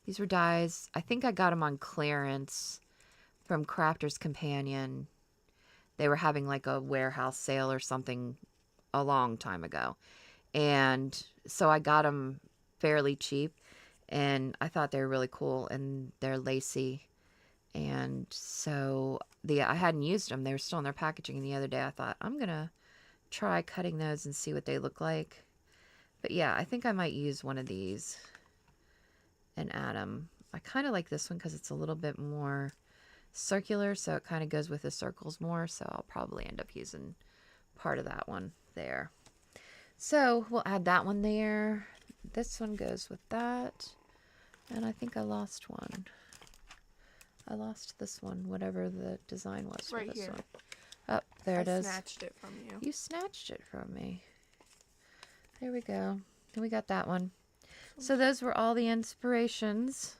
these were dies, I think I got them on clearance from Crafter's Companion. They were having like a warehouse sale or something a long time ago. And so I got them fairly cheap and I thought they were really cool and they're lacy. And so I hadn't used them. They were still in their packaging. And the other day I thought, I'm going to try cutting those and see what they look like. But yeah, I think I might use one of these and add them. I kind of like this one because it's a little bit more circular, so it kind of goes with the circles more, so I'll probably end up using part of that one there. So we'll add that one there. This one goes with that. And I think I lost one. I lost this one, whatever the design was for this one. Oh, there it is. I snatched it from you. You snatched it from me. There we go. And we got that one. So those were all the inspirations.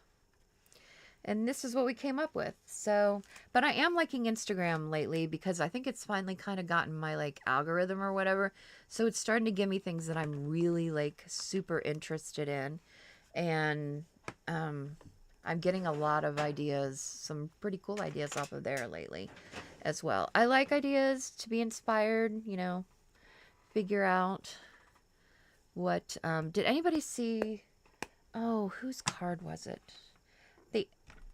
And this is what we came up with. So, but I am liking Instagram lately because I think it's finally kind of gotten my like algorithm or whatever. So it's starting to give me things that I'm really like super interested in. And I'm getting a lot of ideas, some pretty cool ideas off of there lately as well. I like ideas to be inspired, you know, figure out what, did anybody see, oh, whose card was it?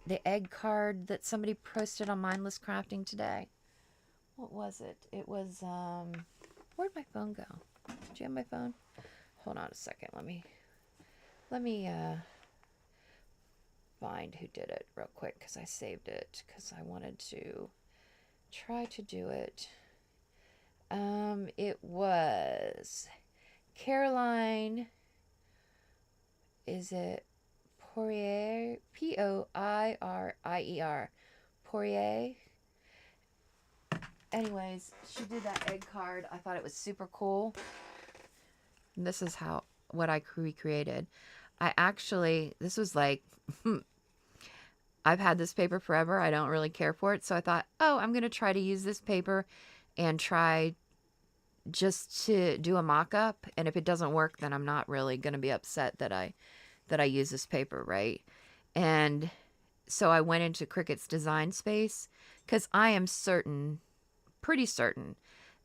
The egg card that somebody posted on Mindless Crafting today. What was it? It was, where'd my phone go? Did you have my phone? Hold on a second. Let me find who did it real quick because I saved it because I wanted to try to do it. It was Caroline. Is it Poirier? Poirier. Poirier. Anyways, she did that egg card. I thought it was super cool. And this is what I recreated. This was like, I've had this paper forever. I don't really care for it. So I thought, oh, I'm going to try to use this paper and try just to do a mock-up. And if it doesn't work, then I'm not really going to be upset that I use this paper, right? And so I went into Cricut's design space because I am pretty certain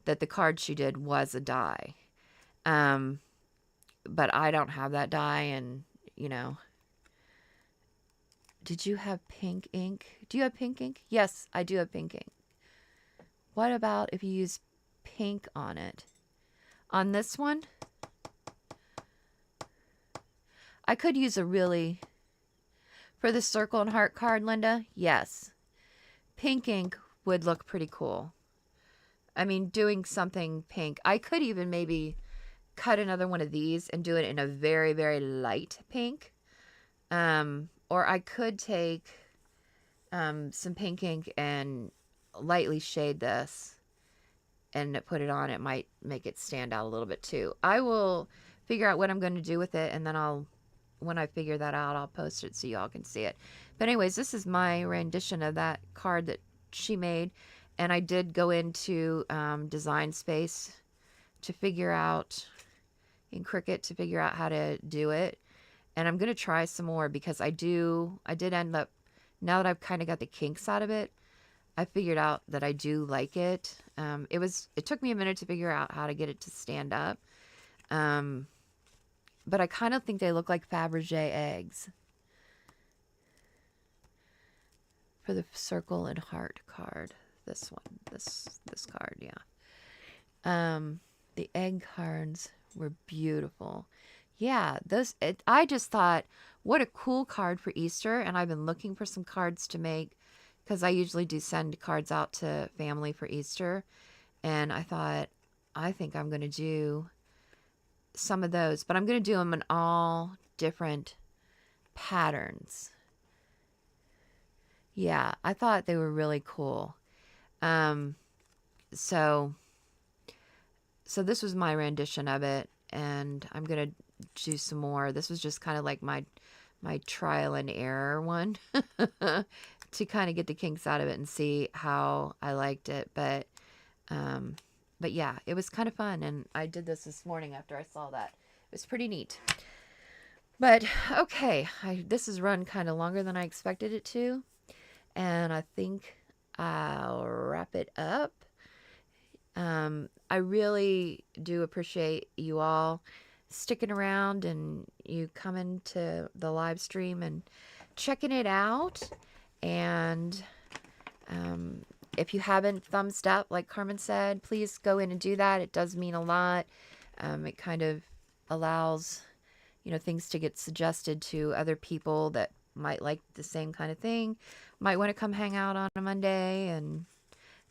that the card she did was a die. But I don't have that die, and, you know. Did you have pink ink? Do you have pink ink? Yes, I do have pink ink. What about if you use pink on it? On this one, I could use for the circle and heart card, Linda, yes. Pink ink would look pretty cool. I mean, doing something pink. I could even maybe cut another one of these and do it in a very, very light pink. Or I could take some pink ink and lightly shade this and put it on. It might make it stand out a little bit too. I will figure out what I'm going to do with it, and then when I figure that out, I'll post it so y'all can see it. But anyways, this is my rendition of that card that she made, and I did go into Design Space to figure out, in Cricut, to figure out how to do it. And I'm going to try some more because I did end up, now that I've kind of got the kinks out of it, I figured out that I do like it. It took me a minute to figure out how to get it to stand up. But I kind of think they look like Fabergé eggs for the circle and heart card. This one, this card, yeah. The egg cards were beautiful. Yeah, I just thought, what a cool card for Easter. And I've been looking for some cards to make because I usually do send cards out to family for Easter. And I thought, I think I'm going to do some of those, but I'm going to do them in all different patterns. Yeah, I thought they were really cool. So this was my rendition of it, and I'm going to do some more. This was just kind of like my trial and error one to kind of get the kinks out of it and see how I liked it. But yeah, it was kind of fun, and I did this morning after I saw that. It was pretty neat. But okay, this has run kind of longer than I expected it to, and I think I'll wrap it up. I really do appreciate you all sticking around and you coming to the live stream and checking it out. And if you haven't thumbsed up, like Carmen said, please go in and do that. It does mean a lot. It kind of allows, things to get suggested to other people that might like the same kind of thing, might want to come hang out on a Monday and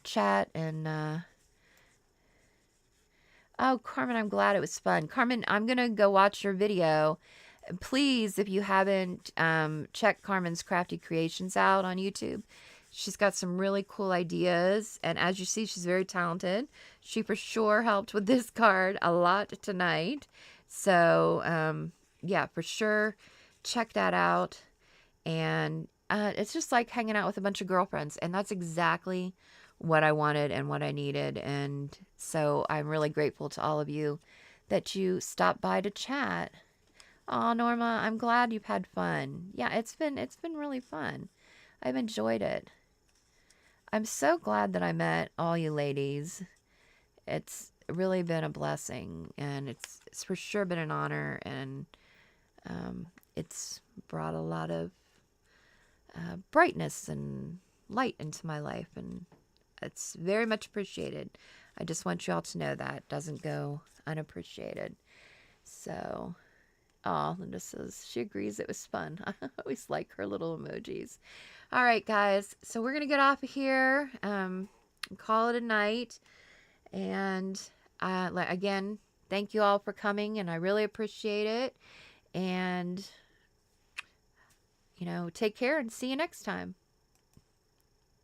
chat. And oh, Carmen, I'm glad it was fun. Carmen, I'm going to go watch your video. Please, if you haven't, check Carmen's Crafty Creations out on YouTube. She's got some really cool ideas. And as you see, she's very talented. She for sure helped with this card a lot tonight. So, yeah, for sure, check that out. And it's just like hanging out with a bunch of girlfriends, and that's exactly what I wanted and what I needed. And so I'm really grateful to all of you that you stopped by to chat. Oh, Norma, I'm glad you've had fun. Yeah, it's been really fun. I've enjoyed it. I'm so glad that I met all you ladies. It's really been a blessing, and it's for sure been an honor, and it's brought a lot of brightness and light into my life, and it's very much appreciated. I just want you all to know that doesn't go unappreciated. So, oh, Linda says she agrees it was fun. I always like her little emojis. All right, guys. So we're gonna get off of here. Call it a night. And again, thank you all for coming, and I really appreciate it. And take care and see you next time.